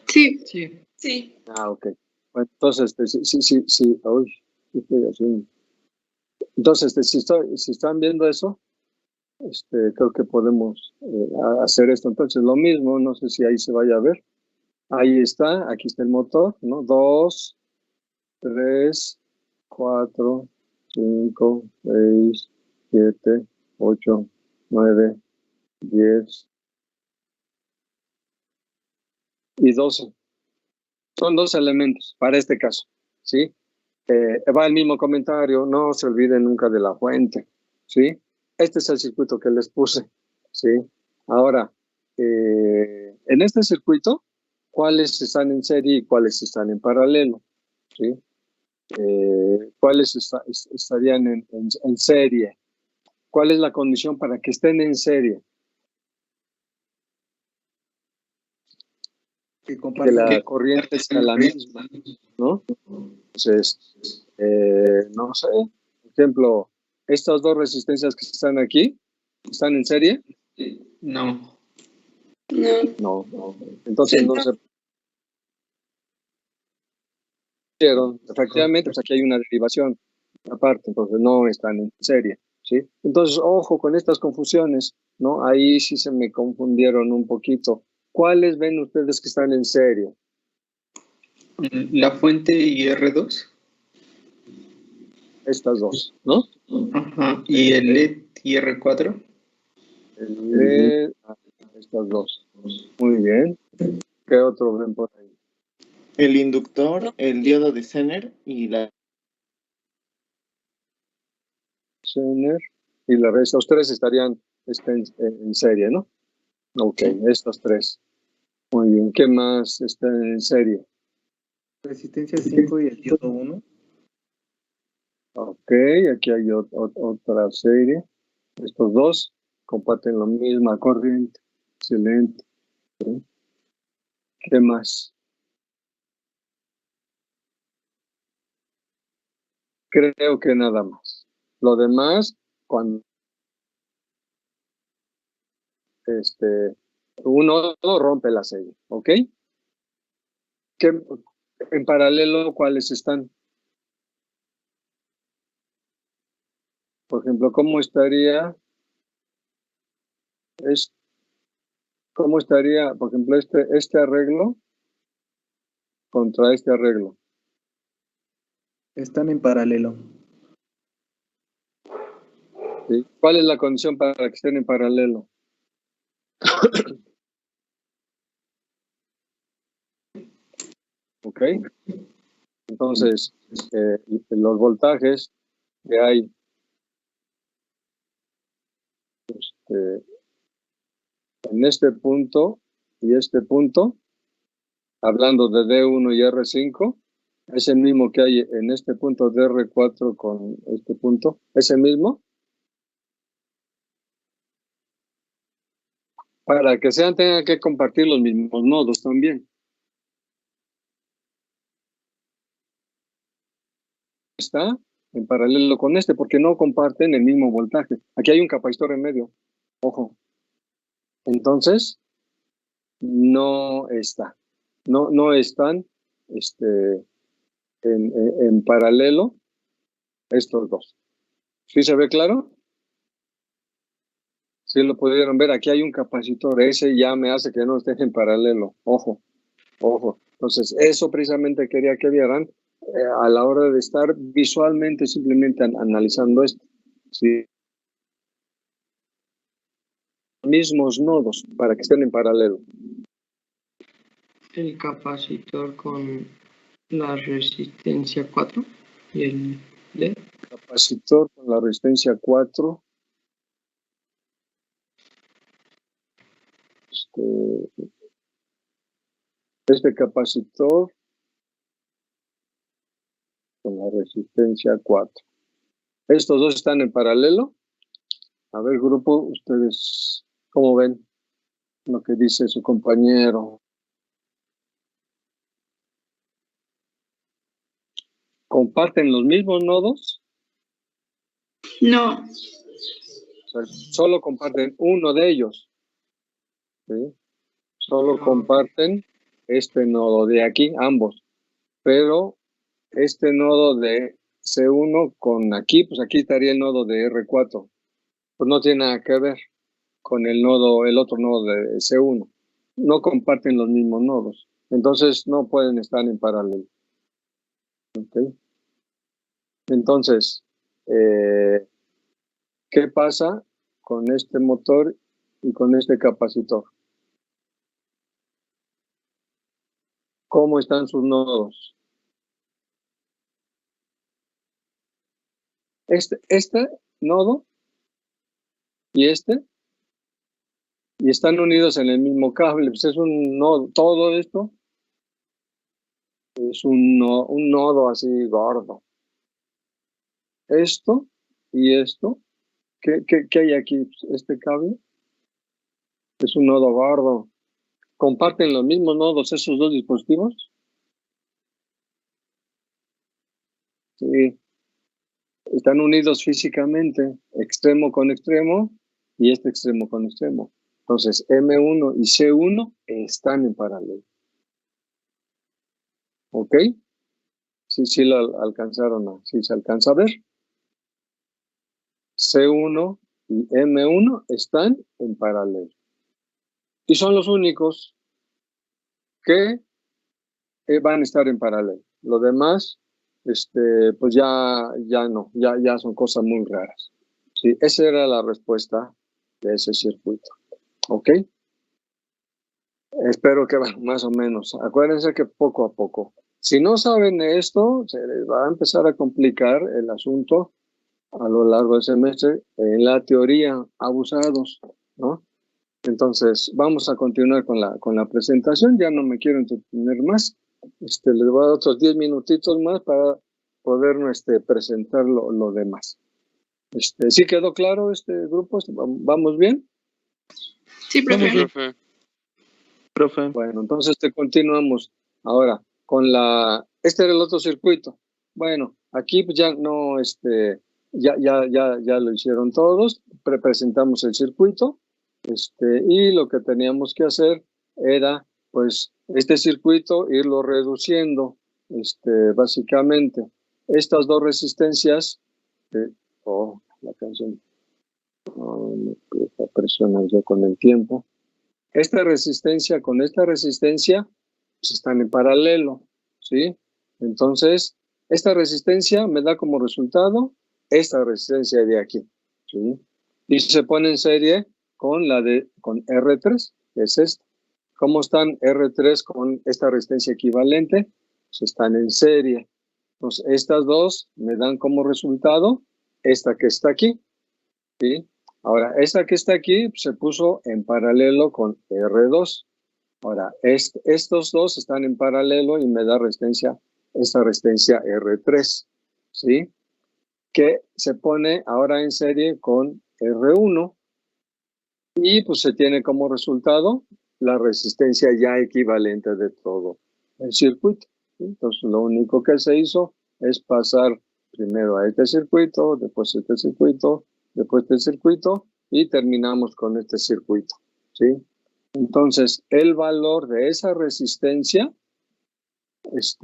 Sí. Sí. Sí. Ok. Bueno, entonces, sí. Uy, ¿qué estoy haciendo? Entonces, si están viendo eso, creo que podemos hacer esto. Entonces, lo mismo, no sé si ahí se vaya a ver. Ahí está, aquí está el motor, ¿no? 2, 3, 4, 5, 6, 7, 8, 9, 10 y 12. Son 2 elementos para este caso, ¿sí? Va el mismo comentario, no se olviden nunca de la fuente, ¿sí? Este es el circuito que les puse, ¿sí? Ahora, en este circuito, ¿cuáles están en serie y cuáles están en paralelo? ¿Sí? ¿Cuáles estarían en serie? ¿Cuál es la condición para que estén en serie? Que la corriente sea la misma, ¿no? Entonces, no sé, por ejemplo, estas dos resistencias que están aquí, ¿están en serie? No. No. Entonces no se pusieron. Efectivamente, pues aquí hay una derivación aparte, entonces no están en serie, ¿sí? Entonces, ojo con estas confusiones, ¿no? Ahí sí se me confundieron un poquito. ¿Cuáles ven ustedes que están en serie? La fuente y R2. Estas dos, ¿no? Ajá. ¿Y el LED y R4? Estas dos. Muy bien. ¿Qué otro ven por ahí? El inductor, el diodo de Zener y la... Zener y la resta. Los tres estarían en serie, ¿no? Ok, estos tres. Muy bien. ¿Qué más está en serie? Resistencia 5 y el diodo 1. Ok, aquí hay otra serie. Estos dos comparten la misma corriente. Excelente. ¿Sí? ¿Qué más? Creo que nada más. Lo demás, cuando uno rompe la serie, ¿ok? En paralelo, ¿cuáles están? Por ejemplo, ¿cómo estaría, por ejemplo, este arreglo contra este arreglo? Están en paralelo. ¿Sí? ¿Cuál es la condición para que estén en paralelo? ¿Ok? Entonces, los voltajes que hay en este punto y este punto, hablando de D1 y R5, es el mismo que hay en este punto de R4 con este punto, ¿es el mismo? Para que sean, tengan que compartir los mismos nodos también. Está en paralelo con este, porque no comparten el mismo voltaje. Aquí hay un capacitor en medio, ojo. Entonces, no está. No están en paralelo estos dos. ¿Sí se ve claro? Sí lo pudieron ver, aquí hay un capacitor, ese ya me hace que no estén en paralelo, ojo. Ojo. Entonces, eso precisamente quería que vieran a la hora de estar visualmente simplemente analizando esto. ¿Sí? Mismos nodos para que estén en paralelo. El capacitor con la resistencia 4 y el LED. Capacitor con la resistencia 4. Este capacitor con la resistencia 4. Estos dos están en paralelo. A ver, grupo, ustedes, ¿cómo ven lo que dice su compañero? ¿Comparten los mismos nodos? No. O sea, solo comparten uno de ellos. ¿Sí? Solo comparten este nodo de aquí, ambos. Pero este nodo de C1 con aquí, pues aquí estaría el nodo de R4. Pues no tiene nada que ver con el otro nodo de C1. No comparten los mismos nodos. Entonces no pueden estar en paralelo. ¿Okay? Entonces, ¿qué pasa con este motor y con este capacitor? ¿Cómo están sus nodos? Este nodo y y están unidos en el mismo cable. Pues es un nodo. Todo esto es un nodo así gordo. Esto y esto. ¿Qué hay aquí? Este cable es un nodo gordo. ¿Comparten los mismos nodos esos dos dispositivos? Sí. Están unidos físicamente, extremo con extremo y este extremo con extremo. Entonces, M1 y C1 están en paralelo. ¿Ok? Sí lo alcanzaron, sí se alcanza a ver. C1 y M1 están en paralelo. Y son los únicos que van a estar en paralelo. Lo demás, pues ya no, ya son cosas muy raras. Sí, esa era la respuesta de ese circuito. ¿Ok? Espero que más o menos. Acuérdense que poco a poco. Si no saben esto, se les va a empezar a complicar el asunto a lo largo del semestre en la teoría, abusados, ¿no? Entonces, vamos a continuar con la presentación. Ya no me quiero entretener más. Les voy a dar otros 10 minutitos más para poder presentar lo demás. ¿Sí quedó claro este grupo? ¿Vamos bien? Sí, profe. Profe. Bueno, entonces continuamos ahora con este era el otro circuito. Bueno, aquí pues ya no, ya lo hicieron todos, presentamos el circuito, y lo que teníamos que hacer era, pues, este circuito irlo reduciendo, básicamente. Estas dos resistencias, la canción, me presiona yo con el tiempo. Esta resistencia con esta resistencia pues están en paralelo, ¿sí? Entonces, esta resistencia me da como resultado esta resistencia de aquí, ¿sí? Y se pone en serie con con R3, que es esta. ¿Cómo están R3 con esta resistencia equivalente? Pues están en serie. Entonces, estas dos me dan como resultado esta que está aquí, ¿sí? Ahora, esta que está aquí se puso en paralelo con R2. Ahora, estos dos están en paralelo y me da esta resistencia R3, ¿sí? Que se pone ahora en serie con R1 y pues se tiene como resultado la resistencia ya equivalente de todo el circuito, ¿sí? Entonces, lo único que se hizo es pasar primero a este circuito, después a este circuito, después este circuito y terminamos con este circuito, ¿sí? Entonces, el valor de esa resistencia, pues,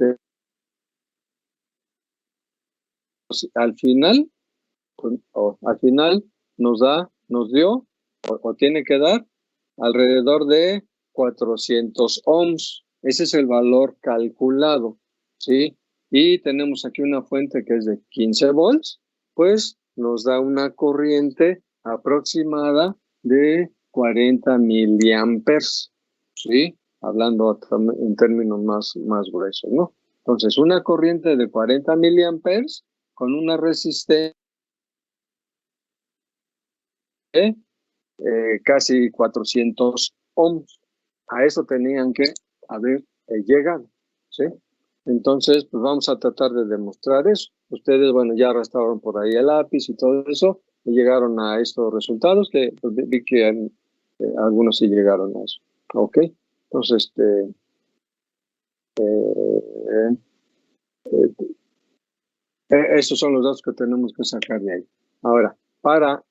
al final nos dio o tiene que dar alrededor de 400 ohms, ese es el valor calculado, ¿sí? Y tenemos aquí una fuente que es de 15 volts, pues nos da una corriente aproximada de 40 miliamperes, ¿sí? Hablando en términos más gruesos, ¿no? Entonces, una corriente de 40 miliamperes con una resistencia de casi 400 ohms. A eso tenían que haber llegado, ¿sí? Entonces, pues vamos a tratar de demostrar eso. Ustedes, bueno, ya arrastraron por ahí el lápiz y todo eso, y llegaron a estos resultados, que pues, vi que algunos sí llegaron a eso. ¿Ok? Entonces, esos son los datos que tenemos que sacar de ahí. Ahora, para...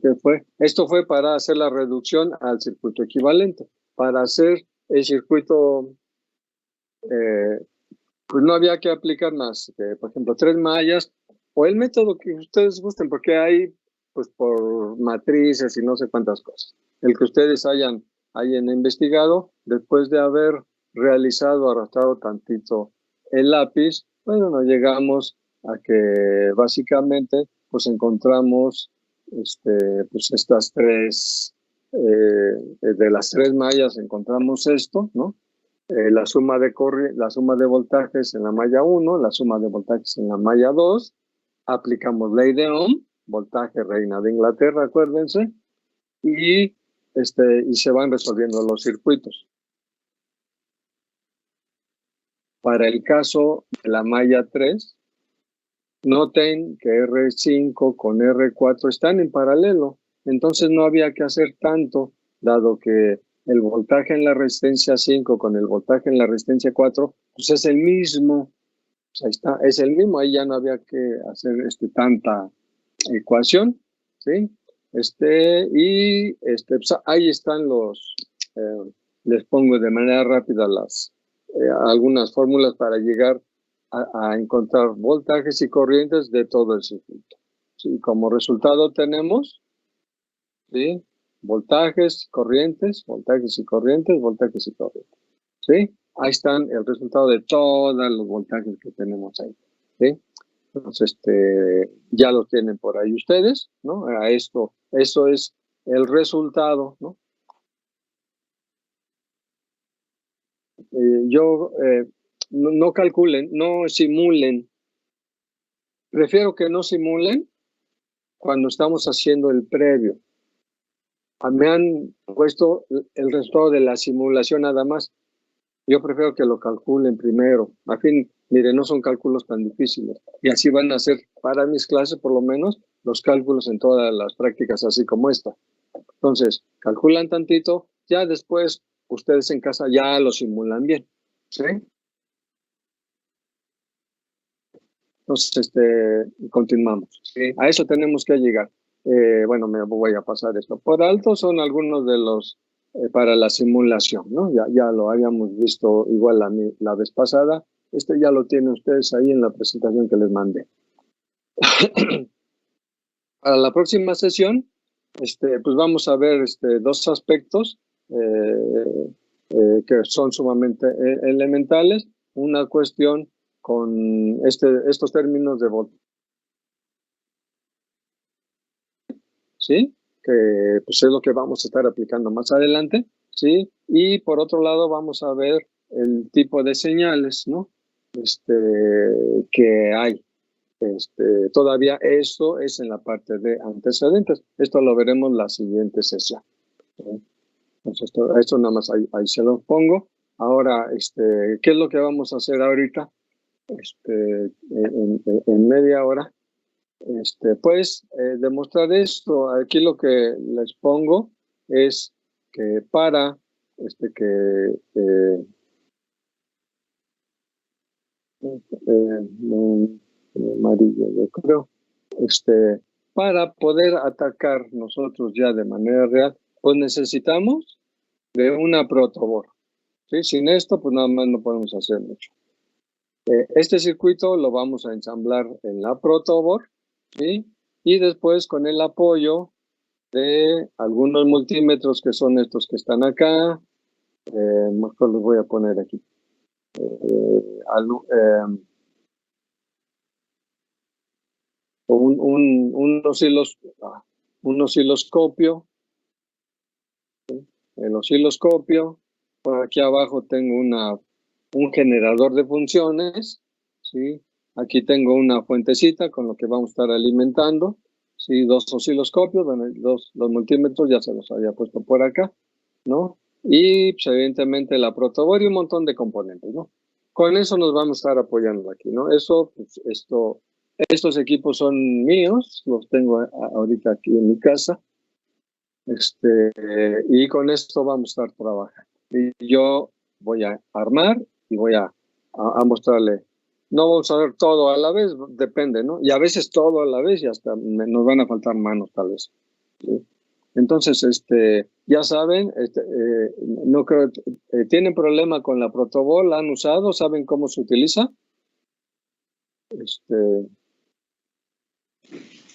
¿qué fue? Esto fue para hacer la reducción al circuito equivalente. Para hacer el circuito, pues no había que aplicar más, por ejemplo, 3 mallas o el método que ustedes gusten, porque hay, pues por matrices y no sé cuántas cosas. El que ustedes hayan investigado, después de haber arrastrado tantito el lápiz, bueno, nos llegamos a que básicamente pues encontramos pues estas tres, de las 3 mallas encontramos esto, ¿no? La suma de voltajes en la malla 1, la suma de voltajes en la malla 2, aplicamos ley de Ohm, voltaje reina de Inglaterra, acuérdense, y se van resolviendo los circuitos. Para el caso de la malla 3, noten que R5 con R4 están en paralelo, entonces no había que hacer tanto, dado que el voltaje en la resistencia 5 con el voltaje en la resistencia 4, pues es el mismo. Pues ahí está, es el mismo, ahí ya no había que hacer tanta ecuación, ¿sí? Pues ahí están les pongo de manera rápida algunas fórmulas para llegar a encontrar voltajes y corrientes de todo el circuito. ¿Sí? Como resultado tenemos, ¿sí? Voltajes, corrientes, voltajes y corrientes, voltajes y corrientes. ¿Sí? Ahí están el resultado de todos los voltajes que tenemos ahí. ¿Sí? Entonces, ya lo tienen por ahí ustedes, ¿no? Eso es el resultado, ¿no? No calculen, no simulen. Prefiero que no simulen cuando estamos haciendo el previo. Me han puesto el resultado de la simulación nada más. Yo prefiero que lo calculen primero. A fin, miren, no son cálculos tan difíciles. Y así van a ser, para mis clases por lo menos, los cálculos en todas las prácticas, así como esta. Entonces, calculan tantito, ya después ustedes en casa ya lo simulan bien. ¿Sí? Entonces, continuamos. ¿Sí? A eso tenemos que llegar. Bueno, me voy a pasar esto por alto. Son algunos de los para la simulación, ¿no? Ya lo habíamos visto igual la vez pasada. Ya lo tienen ustedes ahí en la presentación que les mandé. Para la próxima sesión, pues vamos a ver 2 aspectos que son sumamente elementales. Una cuestión con estos términos de voltaje, ¿sí? Que pues es lo que vamos a estar aplicando más adelante, ¿sí? Y por otro lado vamos a ver el tipo de señales, ¿no? Que hay. Todavía eso es en la parte de antecedentes. Esto lo veremos la siguiente sesión. ¿Sí? Entonces, esto nada más ahí se lo pongo. Ahora, ¿qué es lo que vamos a hacer ahorita? En media hora. Pues demostrar esto. Aquí lo que les pongo es que para amarillo, yo creo, para poder atacar nosotros ya de manera real, pues necesitamos de una protoboard. ¿Sí? Sin esto, pues nada más no podemos hacer mucho. Este circuito lo vamos a ensamblar en la protoboard, ¿sí? Y después con el apoyo de algunos multímetros que son estos que están acá, mejor los voy a poner aquí. Un osciloscopio. ¿Sí? El osciloscopio. Por aquí abajo tengo un generador de funciones. ¿Sí? Aquí tengo una fuentecita con lo que vamos a estar alimentando. ¿Sí? 2 osciloscopios, bueno, los multímetros ya se los había puesto por acá, ¿no? Y pues, evidentemente la protoboard y un montón de componentes, ¿no? Con eso nos vamos a estar apoyando aquí, ¿no? Eso, pues, estos equipos son míos, los tengo ahorita aquí en mi casa, y con esto vamos a estar trabajando. Y yo voy a armar y voy a mostrarle. No vamos a ver todo a la vez, depende, ¿no? Y a veces todo a la vez y hasta nos van a faltar manos tal vez. ¿Sí? Entonces, ya saben, no creo, ¿tienen problema con la protoboard? ¿La han usado? ¿Saben cómo se utiliza?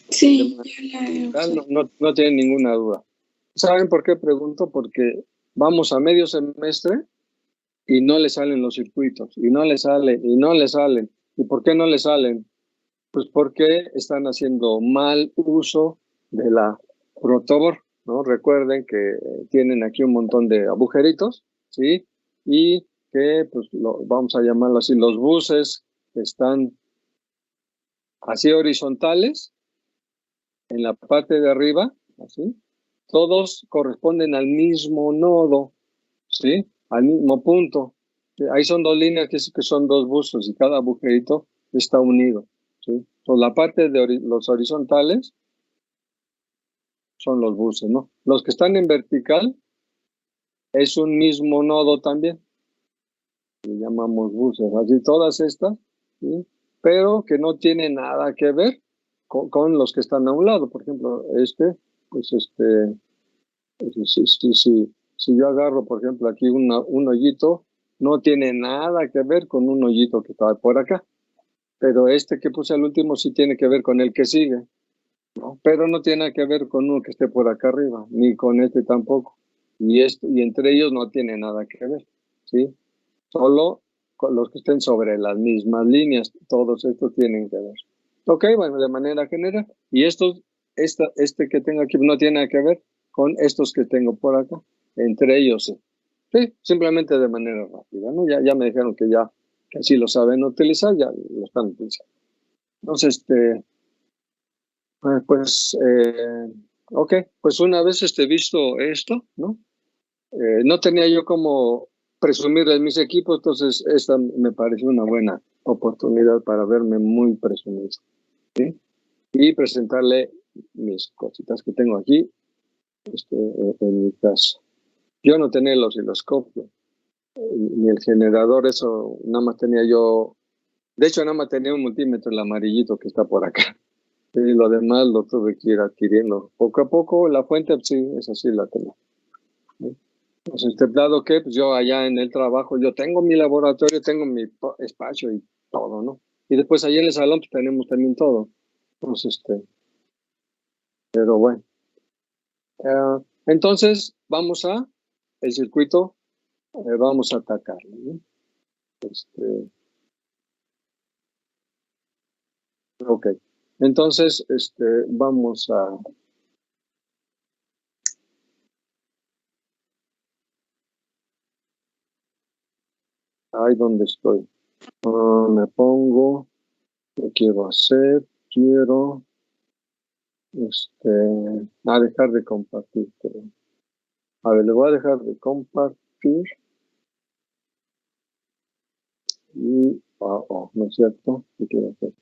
Sí, yo la he usado. No tienen ninguna duda. ¿Saben por qué pregunto? Porque vamos a medio semestre y no le salen los circuitos, y no le salen, y no le salen. ¿Y por qué no le salen? Pues porque están haciendo mal uso de la protoboard, ¿no? Recuerden que tienen aquí un montón de agujeritos, ¿sí? Y que, pues, vamos a llamarlo así, los buses están así horizontales, en la parte de arriba, así. Todos corresponden al mismo nodo, ¿sí? Al mismo punto. Ahí son 2 líneas que son 2 buses y cada agujerito está unido, ¿sí? Entonces, la parte de los horizontales son los buses, ¿no? Los que están en vertical es un mismo nodo también. Le llamamos buses. Así todas estas, ¿sí? Pero que no tienen nada que ver con los que están a un lado. Por ejemplo, pues si yo agarro, por ejemplo, aquí un hoyito, no tiene nada que ver con un hoyito que está por acá. Pero que puse al último sí tiene que ver con el que sigue, ¿no? Pero no tiene nada que ver con uno que esté por acá arriba, ni con este tampoco. Y entre ellos no tiene nada que ver, ¿sí? Solo con los que estén sobre las mismas líneas, todos estos tienen que ver. Ok, bueno, de manera general. Y este que tengo aquí no tiene nada que ver con estos que tengo por acá. Entre ellos sí. Sí, simplemente de manera rápida, ¿no? Ya me dijeron que así lo saben utilizar, ya lo están utilizando. Entonces, ok, pues una vez visto esto, ¿no? No tenía yo como presumir de mis equipos, entonces esta me pareció una buena oportunidad para verme muy presumido, ¿sí? Y presentarle mis cositas que tengo aquí, en mi casa. Yo no tenía el osciloscopio, ni el generador, eso nada más tenía yo. De hecho, nada más tenía un multímetro, el amarillito que está por acá. Y lo demás lo tuve que ir adquiriendo poco a poco. La fuente, sí, esa sí la tengo. ¿Sí? Entonces, dado que pues yo allá en el trabajo, yo tengo mi laboratorio, tengo mi espacio y todo, ¿no? Y después allá en el salón pues, tenemos también todo. Entonces, pero bueno. Entonces, el circuito, vamos a atacarlo, ¿no? Ok. Entonces, vamos a... Ahí donde estoy. Me pongo... ¿Qué quiero hacer? Quiero... dejar de compartir. A ver, le voy a dejar de compartir. Y... no es cierto. ¿Qué quiero hacer?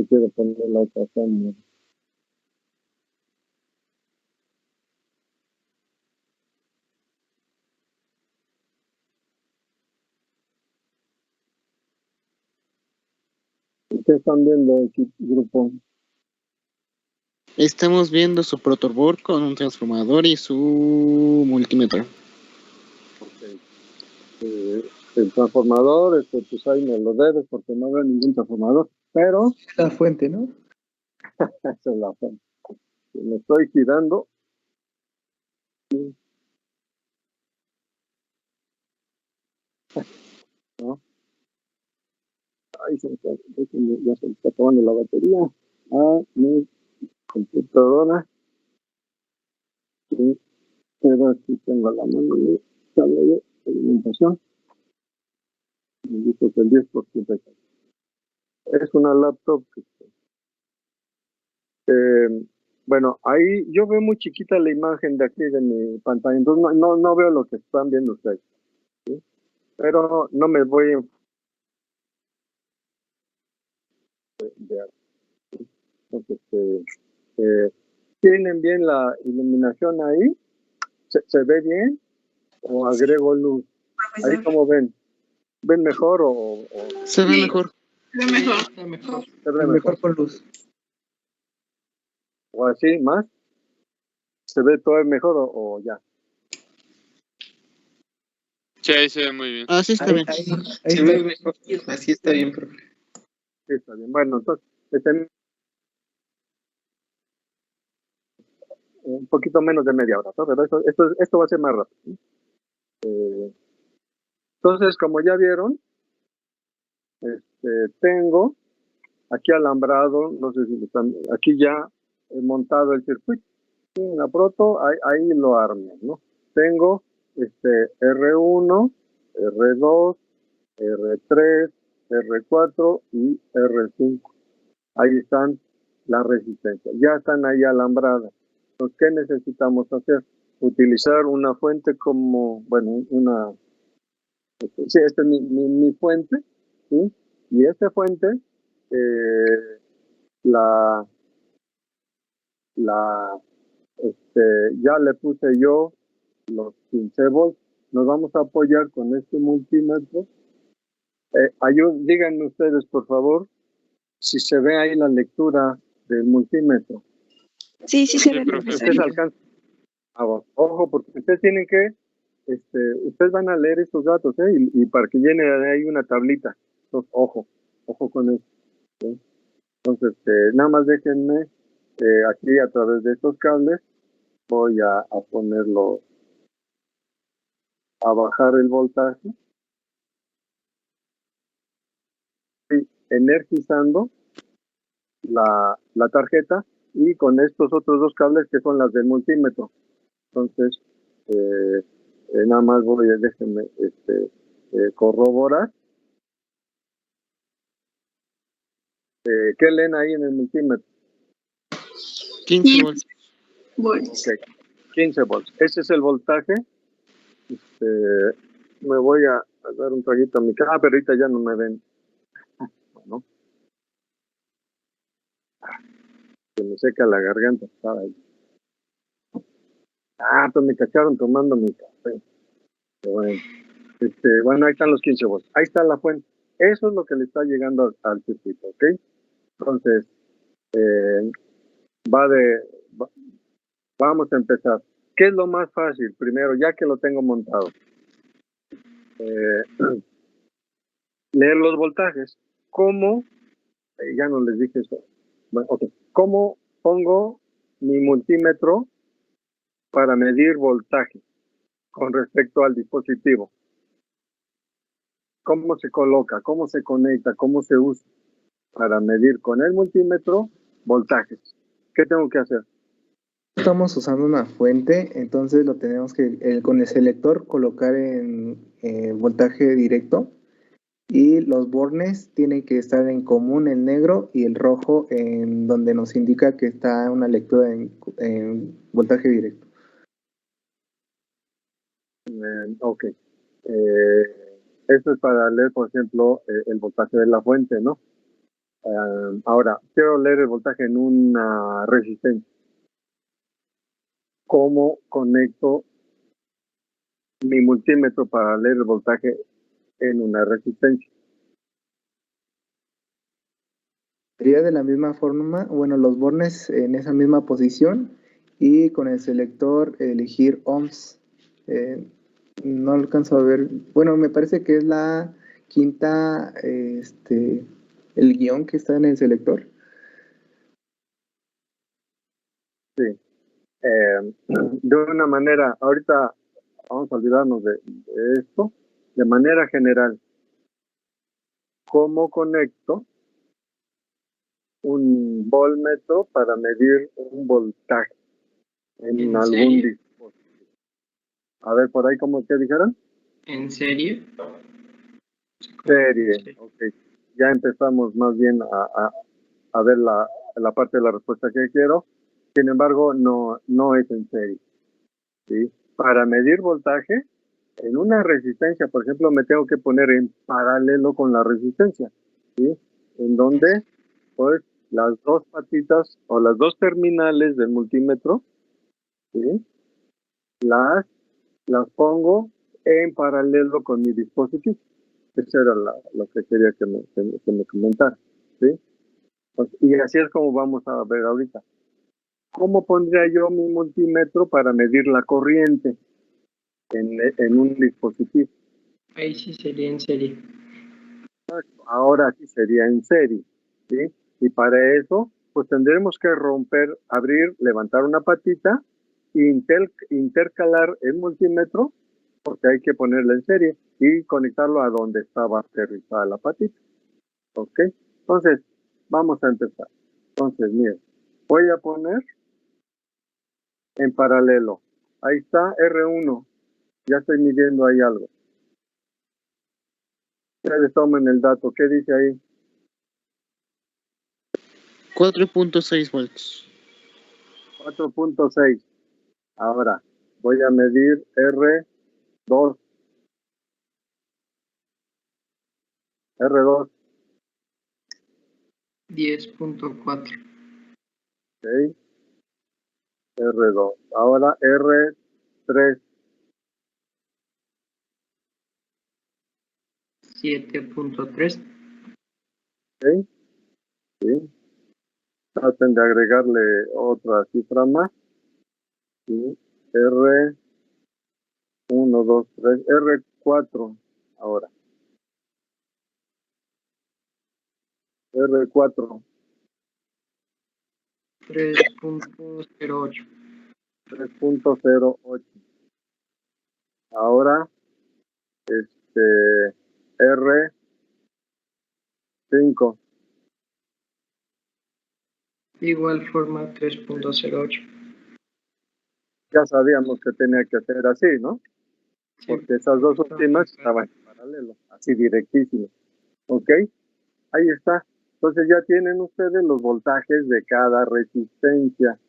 Quiero poner la otra cámara. ¿Qué están viendo aquí, grupo? Estamos viendo su protoboard con un transformador y su multímetro. Okay. El transformador, pues ahí me lo debes porque no veo ningún transformador. pero La fuente, ¿no? esa es la fuente. Me estoy girando. ¿No? Ay, ya se me está acabando la batería. Mi computadora. Sí, pero aquí tengo la mano de cable de alimentación. Me dice que el 10%. Es una laptop que bueno, ahí yo veo muy chiquita la imagen de aquí de mi pantalla, entonces no veo lo que están viendo ustedes, ¿sí? Pero no me voy a enviar. Entonces, ¿tienen bien la iluminación ahí? ¿Se ve bien? ¿O agrego luz? Profesor. Ahí como ven. ¿Ven mejor o Se ve mejor. Lo mejor. Está mejor. se ve Mejor con luz. ¿O así más? ¿Se ve todo mejor o ya? Sí, ahí se ve muy bien. Ah, sí, está bien. Ahí Se está. ve mejor. Así está bien, profe. Sí, está bien. Bueno, entonces, un poquito menos de media hora, ¿no? Pero esto va a ser más rápido, ¿sí? Entonces, como ya vieron, tengo aquí alambrado, no sé si están, aquí ya he montado el circuito. Sí, en la proto, ahí lo armé, ¿no? Tengo R1, R2, R3, R4 y R5. Ahí están las resistencias, ya están ahí alambradas. Entonces, ¿qué necesitamos hacer? Utilizar una fuente como, bueno, sí, esta es mi fuente, ¿sí? Y esta fuente, la, ya le puse yo los 15 volts. Nos vamos a apoyar con este multímetro. Díganme ustedes, por favor, si se ve ahí la lectura del multímetro. Sí, sí se ve, profe. profesor. Ustedes alcanzan. Ojo, porque ustedes tienen que, ustedes van a leer estos datos, y para que llene ahí una tablita. Entonces, ojo con eso, ¿sí? Entonces, nada más déjenme, aquí a través de estos cables, voy a ponerlo, a bajar el voltaje, y energizando la tarjeta, y con estos otros dos cables que son las del multímetro. Entonces, nada más déjenme corroborar. ¿Qué leen ahí en el multímetro? 15 volts. Volts. Okay. 15 volts. Ese es el voltaje. Me voy a dar un traguito a mi cara. Pero ahorita ya no me ven. Bueno. Se me seca la garganta. Estaba ahí. Pues me cacharon tomando mi café. Bueno. Bueno, ahí están los 15 volts. Ahí está la fuente. Eso es lo que le está llegando al circuito, ¿ok? Entonces, vamos a empezar. ¿Qué es lo más fácil? Primero, ya que lo tengo montado, leer los voltajes. ¿Cómo? Ya no les dije eso. Bueno, okay. ¿Cómo pongo mi multímetro para medir voltaje con respecto al dispositivo? ¿Cómo se coloca? ¿Cómo se conecta? ¿Cómo se usa para medir con el multímetro voltajes? ¿Qué tengo que hacer? Estamos usando una fuente, entonces lo tenemos que con el selector colocar en voltaje directo, y los bornes tienen que estar en común, el negro y el rojo, en donde nos indica que está una lectura en voltaje directo. Ok. Esto es para leer, por ejemplo, el voltaje de la fuente, ¿no? Ahora, quiero leer el voltaje en una resistencia. ¿Cómo conecto mi multímetro para leer el voltaje en una resistencia? Sería de la misma forma, bueno, los bornes en esa misma posición, y con el selector elegir ohms. No alcanzo a ver, bueno, me parece que es la quinta el guión que está en el selector. Sí. De una manera, ahorita vamos a olvidarnos de esto, de manera general, ¿cómo conecto un voltmetro para medir un voltaje en algún dispositivo? A ver, por ahí, ¿cómo que dijeron? ¿En serie? Serie, ok. Ya empezamos más bien a ver la parte de la respuesta que quiero. Sin embargo, no es en serie. ¿Sí? Para medir voltaje, en una resistencia, por ejemplo, me tengo que poner en paralelo con la resistencia, ¿sí? En donde, pues, las dos patitas o las dos terminales del multímetro, ¿sí? Las pongo en paralelo con mi dispositivo. Eso era lo que quería que me comentara, ¿sí? Pues, y así es como vamos a ver ahorita. ¿Cómo pondría yo mi multímetro para medir la corriente en un dispositivo? Ahí sí sería en serie. Ahora sí sería en serie, ¿sí? Y para eso, pues tendremos que romper, abrir, levantar una patita, intercalar el multímetro, porque hay que ponerla en serie, y conectarlo a donde estaba aterrizada la patita. ¿Ok? Entonces, vamos a empezar. Entonces, miren, voy a poner en paralelo. Ahí está R1. Ya estoy midiendo ahí algo. Ustedes tomen el dato. ¿Qué dice ahí? 4.6 volts. 4.6. Ahora, voy a medir R2. R2. 10.4. Ok. R2. Ahora R3. 7.3. Ok. Sí. Traten de agregarle otra cifra más. Sí. R1, 2, 3. R4. Ahora. R4. 3.08. 3.08. Ahora, R5. Igual forma 3.08. Ya sabíamos que tenía que ser así, ¿no? Porque esas dos últimas estaban en paralelo, así directísimo. ¿Ok? Ahí está. Entonces ya tienen ustedes los voltajes de cada resistencia.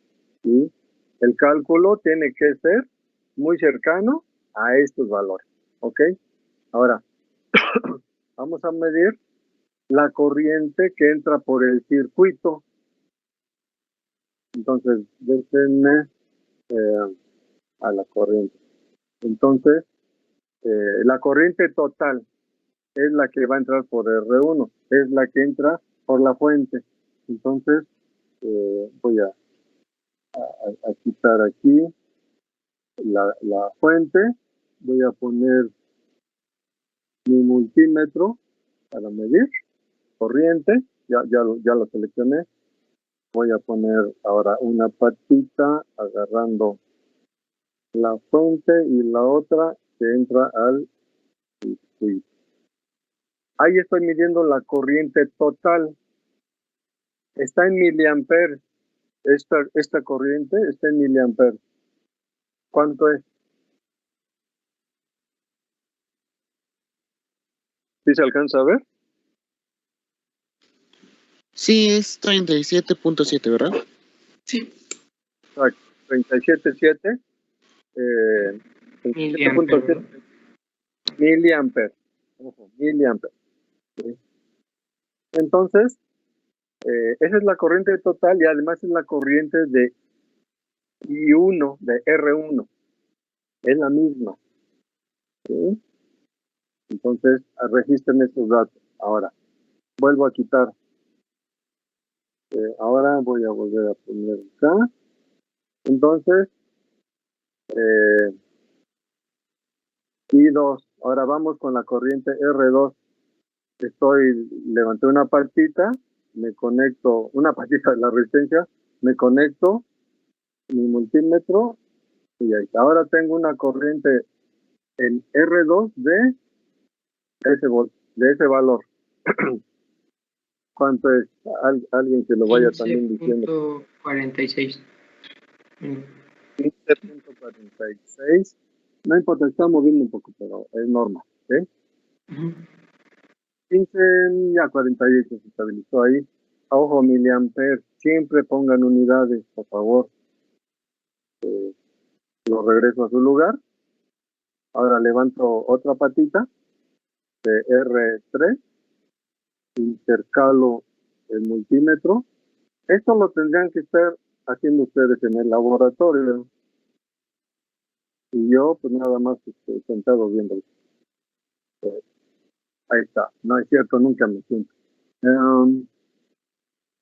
¿Sí? El cálculo tiene que ser muy cercano a estos valores. ¿Ok? Ahora, vamos a medir la corriente que entra por el circuito. Entonces, déjenme a la corriente. Entonces, la corriente total es la que va a entrar por R1, es la que entra por la fuente. Entonces, voy a quitar aquí la fuente, voy a poner mi multímetro para medir corriente, ya lo seleccioné. Voy a poner ahora una patita agarrando la fuente y la otra que entra al circuito. Ahí estoy midiendo la corriente total. Está en miliamperes. Esta corriente está en miliamperes. ¿Cuánto es? ¿Sí se alcanza a ver? Sí, es 37.7, ¿verdad? Sí. Exacto. 37.7. 37.7 miliamperes. Ojo, miliamperes. ¿Sí? Entonces, esa es la corriente total y además es la corriente de I1, de R1. Es la misma. ¿Sí? Entonces, registren estos datos. Ahora, vuelvo a quitar. Ahora voy a volver a poner acá. Entonces, I2. Ahora vamos con la corriente R2. levanté una patita, me conecto, una patita de la resistencia, me conecto mi multímetro y ahí está. Ahora tengo una corriente en R2 de ese valor. ¿Cuánto es? Alguien que lo vaya también diciendo. 15.46. 15.46. No importa, está moviendo un poco, pero es normal. ¿Sí? 15.48 se estabilizó ahí. Ojo, miliamperes. Siempre pongan unidades, por favor. Lo regreso a su lugar. Ahora levanto otra patita de R3. Intercalo el multímetro. Esto lo tendrían que estar haciendo ustedes en el laboratorio. Y yo, pues nada más sentado viendo. Ahí está. No es cierto, nunca me siento.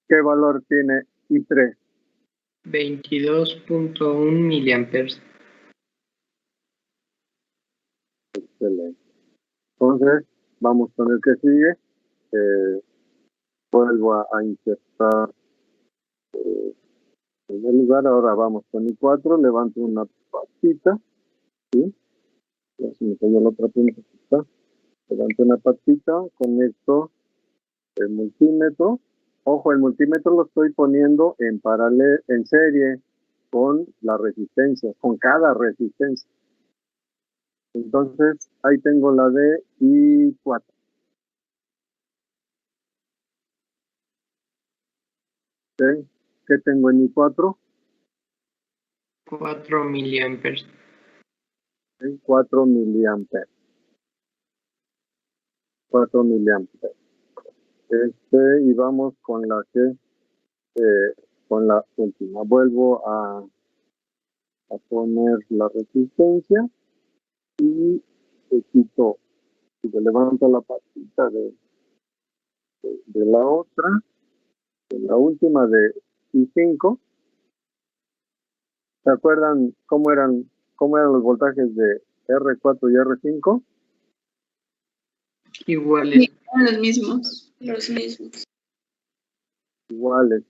¿Qué valor tiene I3? 22.1 miliamperes. Excelente. Entonces, vamos con el que sigue. Vuelvo a insertar en el lugar. Ahora vamos con I4. Levanto una patita. ¿Sí? Ya se me cayó la otra patita. Levanto una patita. Conecto el multímetro. Ojo, el multímetro lo estoy poniendo en paralelo, en serie con la resistencia, con cada resistencia. Entonces, ahí tengo la de I4. ¿Sí? ¿Qué tengo en I4? 4 miliamperes. ¿Sí? 4 miliamperes. 4 miliamperes. Y vamos con la que, con la última. Vuelvo a poner la resistencia y quito, y le levanto la patita de la otra, de la última de I5. ¿Se acuerdan cómo eran los voltajes de R4 y R5? Iguales. Sí, los mismos. Iguales.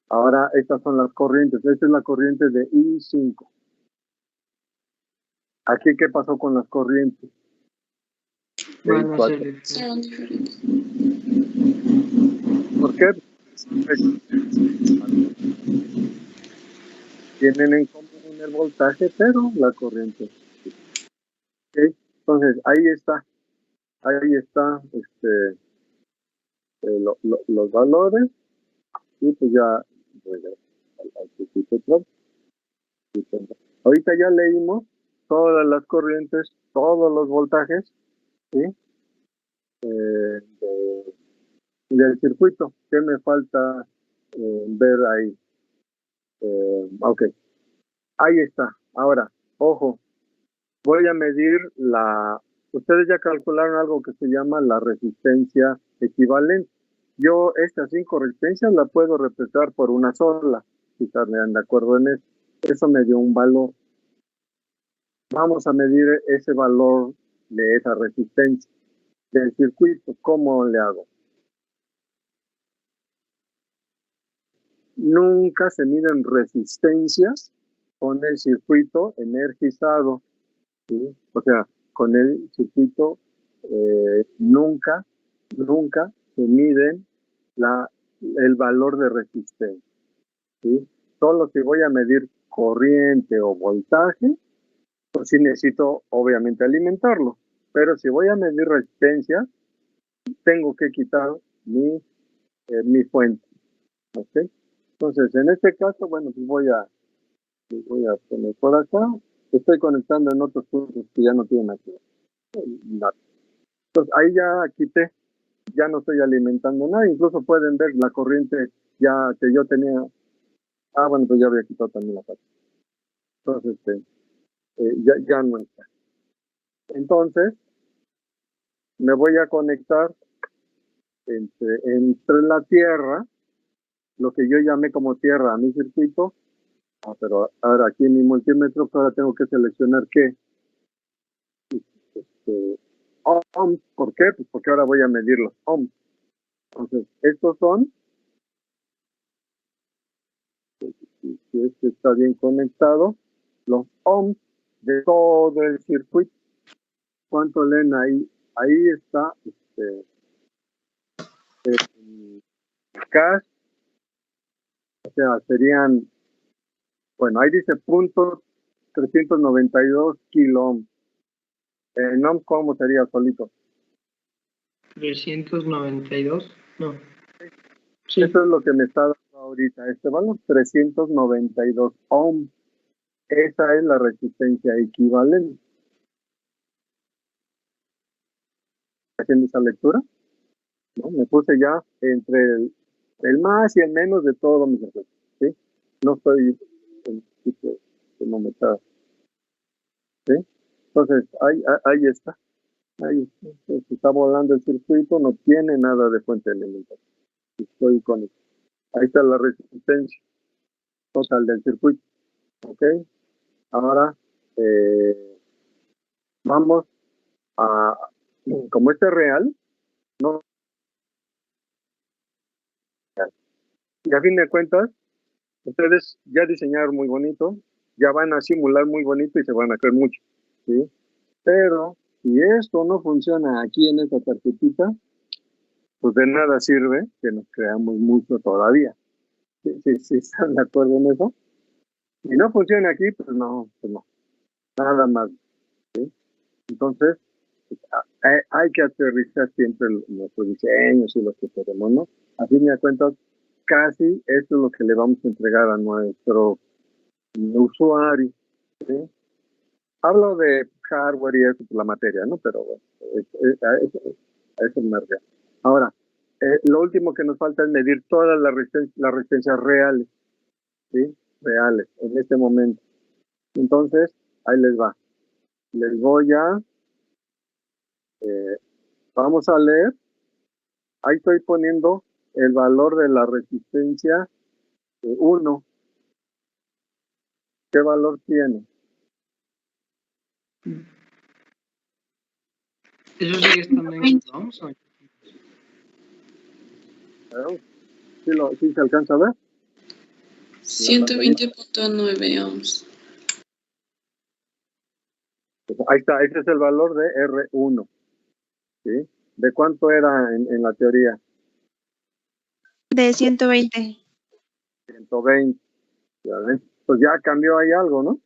Ahora estas son las corrientes. Esta es la corriente de I5. Aquí, ¿qué pasó con las corrientes? Van a ser diferentes. ¿Por qué? Tienen en común el voltaje, pero la corriente. ¿Okay? Entonces, ahí está los valores. Y pues ya al principio otra vez. Ahorita ya leímos todas las corrientes, todos los voltajes, ¿sí? Del circuito. ¿Qué me falta ver ahí? Ok, ahí está. Ahora, ojo, voy a medir ustedes ya calcularon algo que se llama la resistencia equivalente. Yo estas 5 resistencias las puedo representar por una sola, si están de acuerdo en eso. Eso me dio un valor. Vamos a medir ese valor de esa resistencia del circuito. ¿Cómo le hago? Nunca se miden resistencias con el circuito energizado, ¿sí? O sea, con el circuito nunca se miden el valor de resistencia, ¿sí? Solo si voy a medir corriente o voltaje, pues sí necesito obviamente alimentarlo, pero si voy a medir resistencia, tengo que quitar mi fuente, ¿ok? Entonces, en este caso, bueno, pues voy a poner por acá. Estoy conectando en otros puntos que ya no tienen aquí. Entonces, ahí ya quité, ya no estoy alimentando nada. Incluso pueden ver la corriente ya que yo tenía. Bueno, pues ya había quitado también la parte. Entonces, ya no está. Entonces, me voy a conectar entre la tierra, lo que yo llamé como tierra a mi circuito. Pero ahora aquí en mi multímetro ahora tengo que seleccionar qué. ohms. ¿Por qué? Pues porque ahora voy a medir los ohms. Entonces, estos son, si este está bien conectado, los ohms de todo el circuito. ¿Cuánto leen ahí? Ahí está acá, o sea, serían, bueno, ahí dice punto 392 kilo ohms. En ohms, ¿cómo sería solito? 392, no. Sí. Eso es lo que me está dando ahorita. Este valor 392 ohms. Esa es la resistencia equivalente. Haciendo esa lectura, ¿no? Me puse ya entre el más y el menos de todo mis efectos, ¿sí? No estoy en tipo de momentar, ¿sí? Entonces, ahí está. Ahí se está volando el circuito, no tiene nada de fuente elemental. Estoy con eso. Ahí está la resistencia total del circuito. ¿Ok? Ahora vamos a, como este es real, no, y a fin de cuentas, ustedes ya diseñaron muy bonito, ya van a simular muy bonito y se van a creer mucho, ¿sí? Pero si esto no funciona aquí en esta tarjetita, pues de nada sirve que nos creamos mucho todavía. ¿Sí están de acuerdo en eso? Si no funciona aquí, pues no, nada más, ¿sí? Entonces, hay que aterrizar siempre nuestros diseños y lo que queremos, ¿no? A fin de cuentas, casi esto es lo que le vamos a entregar a nuestro usuario, ¿sí? Hablo de hardware y eso, la materia, ¿no? Pero bueno, a eso me refiero. Ahora, lo último que nos falta es medir todas las resistencias reales, ¿sí? Reales, en este momento. Entonces, ahí les va. Les voy a... vamos a leer. Ahí estoy poniendo el valor de la resistencia 1. ¿Qué valor tiene? ¿Eso sigue estando en ohms? ¿Sí se alcanza a ver? 120.9 ohms. Pues ahí está, ese es el valor de R1. ¿Sí? ¿De cuánto era en la teoría? De 120. 120. ¿Ya ven? Pues ya cambió ahí algo, ¿no?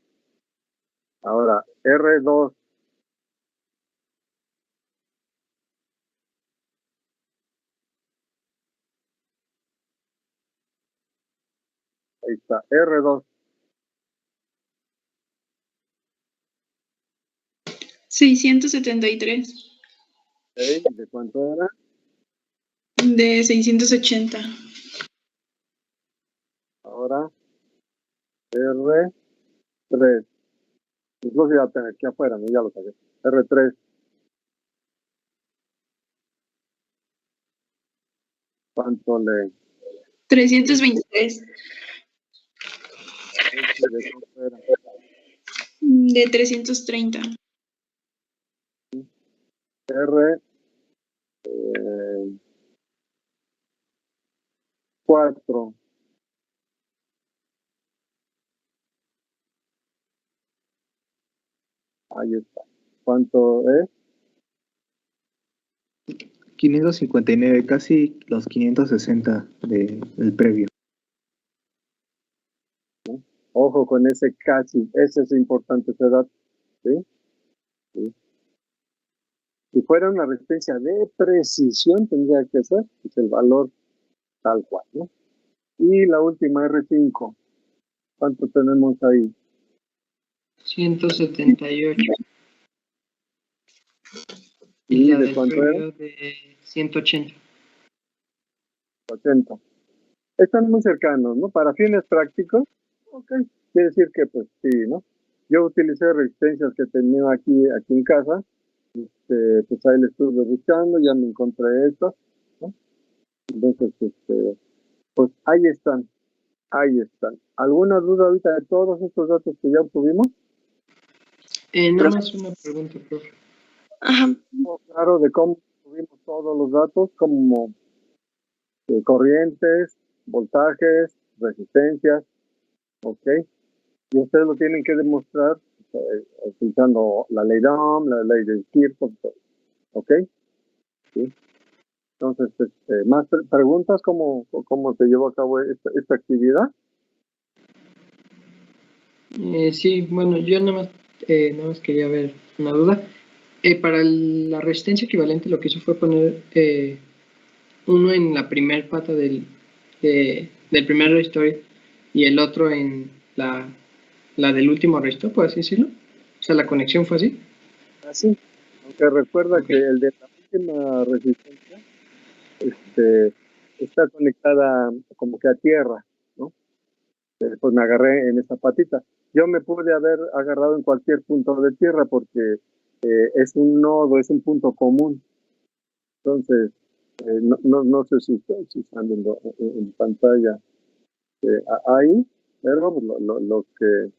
Ahora, R2. Ahí está, R2. 673. ¿Sí? ¿De cuánto era? De 680. Ahora, R3. Incluso ya tengo aquí afuera, ¿no? Ya lo saqué. R3. ¿Cuánto le...? 323. ¿De cuánto era? De 330. R4. Ahí está. ¿Cuánto es? 559, casi los 560 del previo. Ojo con ese casi, ese es importante ese dato, ¿sí? ¿Sí? Si fuera una resistencia de precisión, tendría que ser pues, el valor tal cual, ¿no? Y la última R5, ¿cuánto tenemos ahí? 178. ¿Y la de del cuánto era? previo de 180. 80. Están muy cercanos, ¿no? Para fines prácticos, ok, quiere decir que pues sí, ¿no? Yo utilicé resistencias que tenía aquí en casa, pues ahí le estuve buscando, ya me encontré estas, ¿no? Entonces, pues ahí están. ¿Alguna duda ahorita de todos estos datos que ya obtuvimos? Nada más una pregunta, profe. Ajá. Claro, de cómo subimos todos los datos, como corrientes, voltajes, resistencias, ¿ok? Y ustedes lo tienen que demostrar utilizando la ley de Ohm, la ley de Kirchhoff, ¿ok? ¿Sí? Entonces, más preguntas, ¿cómo se llevó a cabo esta actividad? Sí, bueno, yo nada más quería ver una duda. Para la resistencia equivalente lo que hizo fue poner uno en la primer pata del primer resistor y el otro en la del último resistor, por así decirlo. O sea, la conexión fue así. Así, aunque recuerda Ok. que el de la última resistencia está conectada como que a tierra, ¿no? Pues me agarré en esa patita. Yo me pude haber agarrado en cualquier punto de tierra porque es un nodo, es un punto común. Entonces, no sé si están viendo en pantalla ahí, pero lo que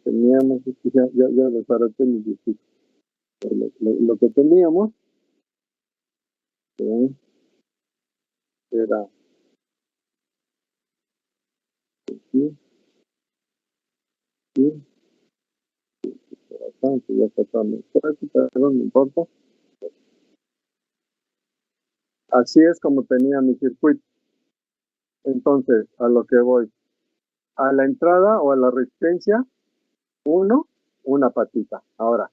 teníamos, es que ya desbaraté mis discos. Lo que teníamos era aquí, aquí, por acá, que ya está todo perdón, no importa. Así es como tenía mi circuito. Entonces, a lo que voy, a la entrada o a la resistencia, una patita. Ahora,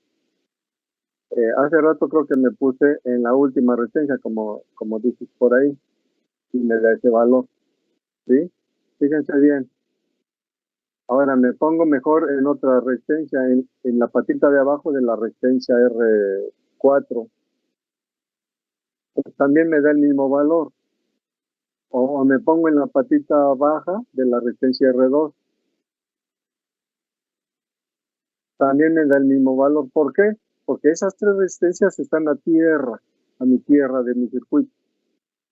hace rato creo que me puse en la última resistencia, como dices por ahí, y me da ese valor, ¿sí? Fíjense bien. Ahora me pongo mejor en otra resistencia, en la patita de abajo de la resistencia R4. Pues también me da el mismo valor. O me pongo en la patita baja de la resistencia R2. También me da el mismo valor. ¿Por qué? Porque esas tres resistencias están a mi tierra de mi circuito.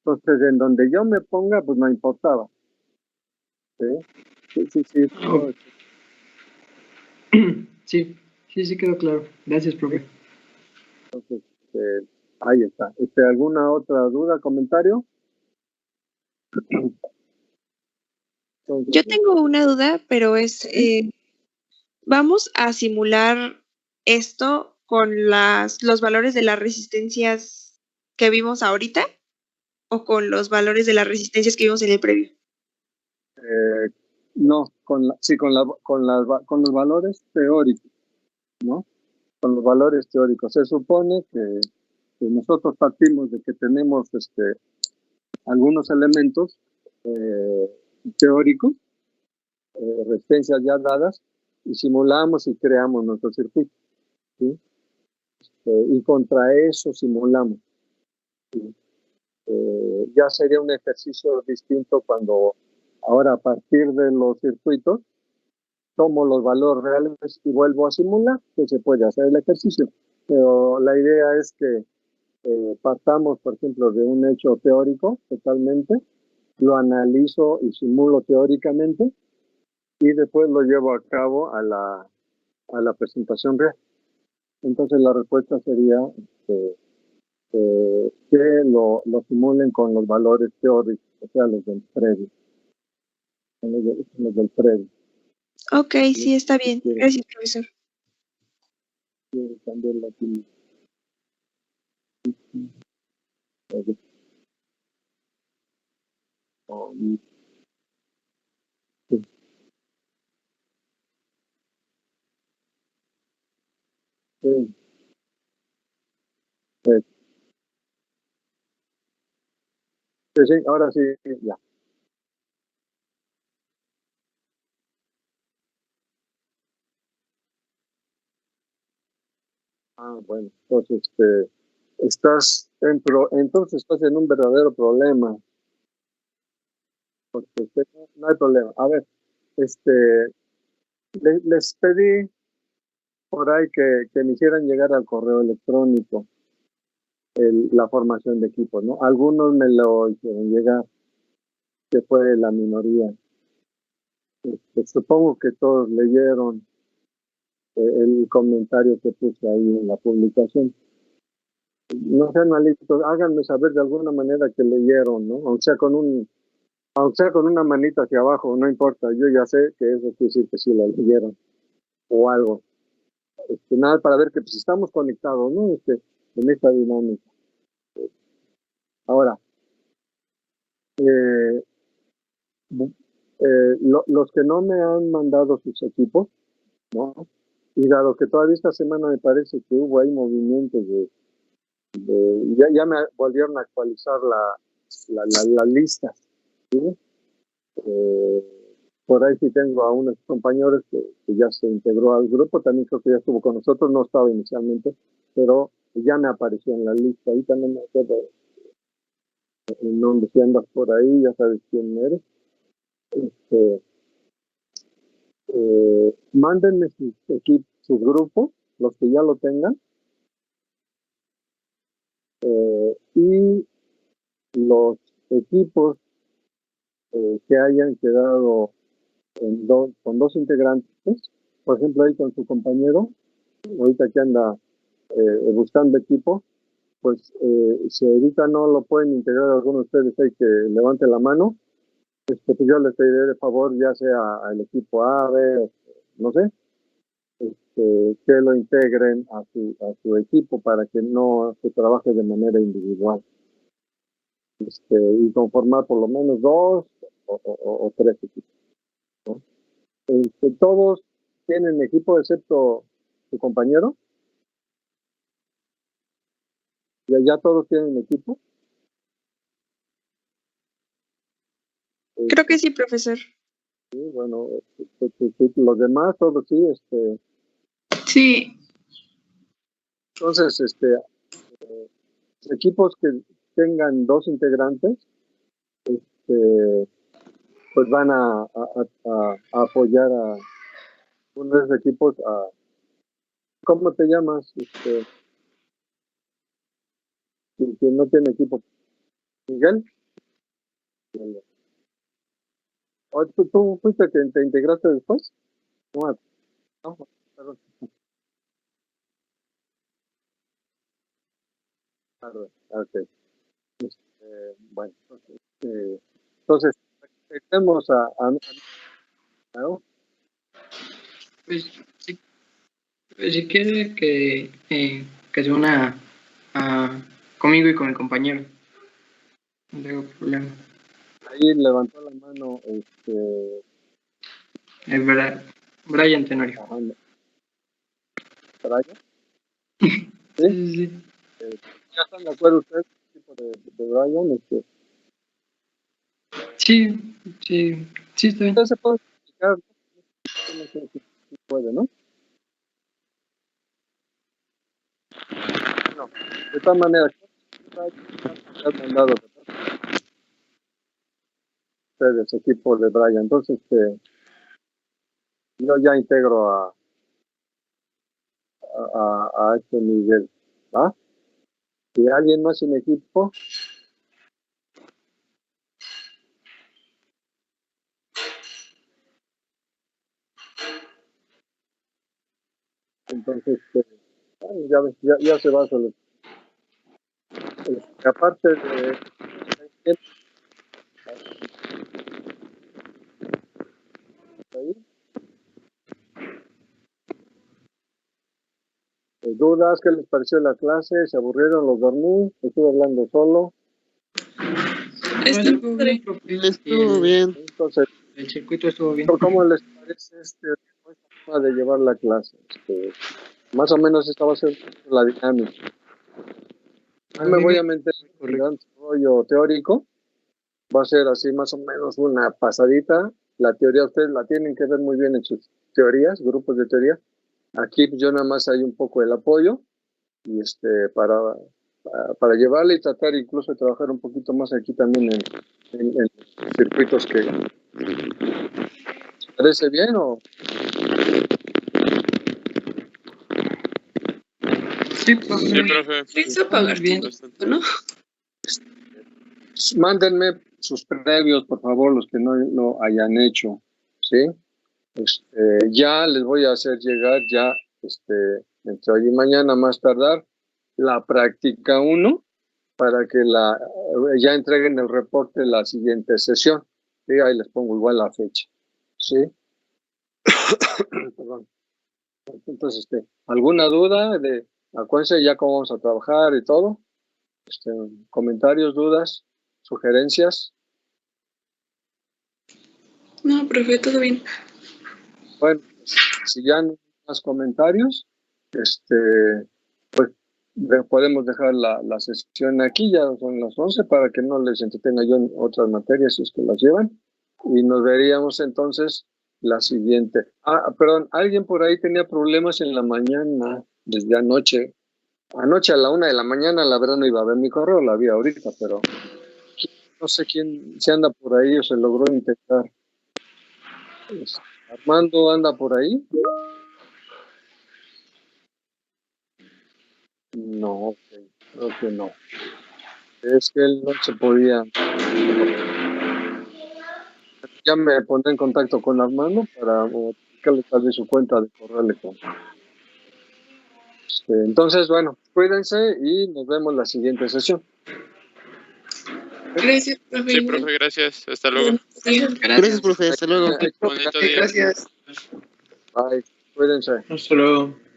Entonces, en donde yo me ponga, pues no importaba. ¿Sí? Sí. Oh. Sí, quedó claro. Gracias, profe. Entonces, ahí está. ¿Alguna otra duda, comentario? Entonces, Yo tengo una duda, pero es, ¿vamos a simular esto con los valores de las resistencias que vimos ahorita o con los valores de las resistencias que vimos en el previo? No, con los valores teóricos, ¿no? Con los valores teóricos. Se supone que nosotros partimos de que tenemos algunos elementos teóricos, resistencias ya dadas, y simulamos y creamos nuestro circuito, ¿sí? Y contra eso simulamos, ¿sí? Ya sería un ejercicio distinto cuando ahora a partir de los circuitos tomo los valores reales y vuelvo a simular, que se puede hacer el ejercicio. Pero la idea es que partamos, por ejemplo, de un hecho teórico totalmente, lo analizo y simulo teóricamente y después lo llevo a cabo a la presentación real. Entonces la respuesta sería que lo simulen con los valores teóricos, o sea, los del previo. Los del previo. Ok, sí, está bien. Gracias, profesor. Quiero cambiar la química. Sí. Sí, ahora sí, ya. Bueno, pues entonces estás en un verdadero problema, porque no hay problema. A ver, les pedí por ahí que me hicieran llegar al correo electrónico la formación de equipo, ¿no? Algunos me lo hicieron llegar, que fue la minoría. Supongo que todos leyeron el comentario que puse ahí en la publicación. No sean malitos, háganme saber de alguna manera que leyeron, ¿no? Aunque sea con una manita hacia abajo, no importa, yo ya sé que eso quiere decir que sí la leyeron o algo. Nada, para ver que pues estamos conectados, ¿no? En esta dinámica. Ahora, los que no me han mandado sus equipos, ¿no? Y dado que todavía esta semana me parece que hubo ahí movimientos ya me volvieron a actualizar la lista, ¿sí? Por ahí sí tengo a unos compañeros que ya se integró al grupo, también creo que ya estuvo con nosotros, no estaba inicialmente, pero ya me apareció en la lista. Ahí también me acuerdo el nombre, si andas por ahí, ya sabes quién eres. Mándenme sus equipos, sus grupos, los que ya lo tengan, y los equipos que hayan quedado con dos integrantes, por ejemplo ahí con su compañero, ahorita que anda buscando equipo, pues si ahorita no lo pueden integrar alguno de ustedes ahí que levante la mano, pues yo les pediré de favor, ya sea al equipo A, B, no sé, que lo integren a su equipo para que no se trabaje de manera individual. Y conformar por lo menos 2 o 3 equipos, ¿no? Todos tienen equipo excepto su compañero. Ya todos tienen equipo. Creo que sí, profesor. Sí, bueno, los demás todos sí, Sí. Entonces, equipos que tengan 2 integrantes, pues van a apoyar a uno de los equipos. ¿Cómo te llamas? Que no tiene equipo. ¿Miguel? ¿O tú fuiste que te integraste después? No, perdón. Okay. Bueno, entonces tenemos ¿no? Pues si quiere que se una conmigo y con el compañero, no tengo problema. Ahí levantó la mano Brian Tenorio. Ajá. ¿Brian? Sí. ¿Ya están de acuerdo ustedes tipo de Brian? Sí, está bien. Entonces se puede explicar, no sé si puede, ¿no? No, de todas maneras, ya han mandado ustedes equipo de Brian, entonces yo ya integro a este Miguel, ¿ah? Si alguien más en equipo, entonces ya se va a solucionar. Aparte de dudas, ¿qué les pareció la clase? ¿Se aburrieron? ¿Los dormí? ¿Estuve hablando solo? Estuvo bien. Entonces, el circuito estuvo bien. ¿Cómo les parece esta forma de llevar la clase? Más o menos esta va a ser la dinámica. No me voy a meter en un rollo teórico. Va a ser así más o menos una pasadita. La teoría ustedes la tienen que ver muy bien en sus teorías, grupos de teoría. Aquí yo nada más hay un poco el apoyo y para llevarle y tratar incluso de trabajar un poquito más aquí también en circuitos que ¿parece bien o? Sí, profe. Eso pagar bien, ¿no? Mándenme sus previos, por favor, los que no lo hayan hecho, ¿sí? Ya les voy a hacer llegar ya entre hoy y mañana más tardar, la práctica 1 para que ya entreguen el reporte la siguiente sesión. Y ahí les pongo igual la fecha. ¿Sí? Perdón. Entonces, ¿alguna duda? Acuérdense ya cómo vamos a trabajar y todo. Comentarios, dudas, sugerencias. No, profe, todo bien. Bueno, si ya no hay más comentarios, pues podemos dejar la sesión aquí, ya son las 11, para que no les entretenga yo en otras materias si es que las llevan. Y nos veríamos entonces la siguiente. Perdón, alguien por ahí tenía problemas en la mañana, desde anoche. Anoche a la 1 de la mañana, la verdad no iba a ver mi correo, la vi ahorita, pero no sé quién se anda por ahí o se logró intentar. Armando anda por ahí. No, creo que no. Es que él no se podía. Ya me pondré en contacto con Armando para modificarle tal vez su cuenta de correo electrónico. Entonces, bueno, cuídense y nos vemos la siguiente sesión. Gracias, profe. Sí, profe, gracias. Hasta luego. Gracias, profe. Hasta luego. Bonito día. Gracias. Bye. Cuídense. Hasta luego.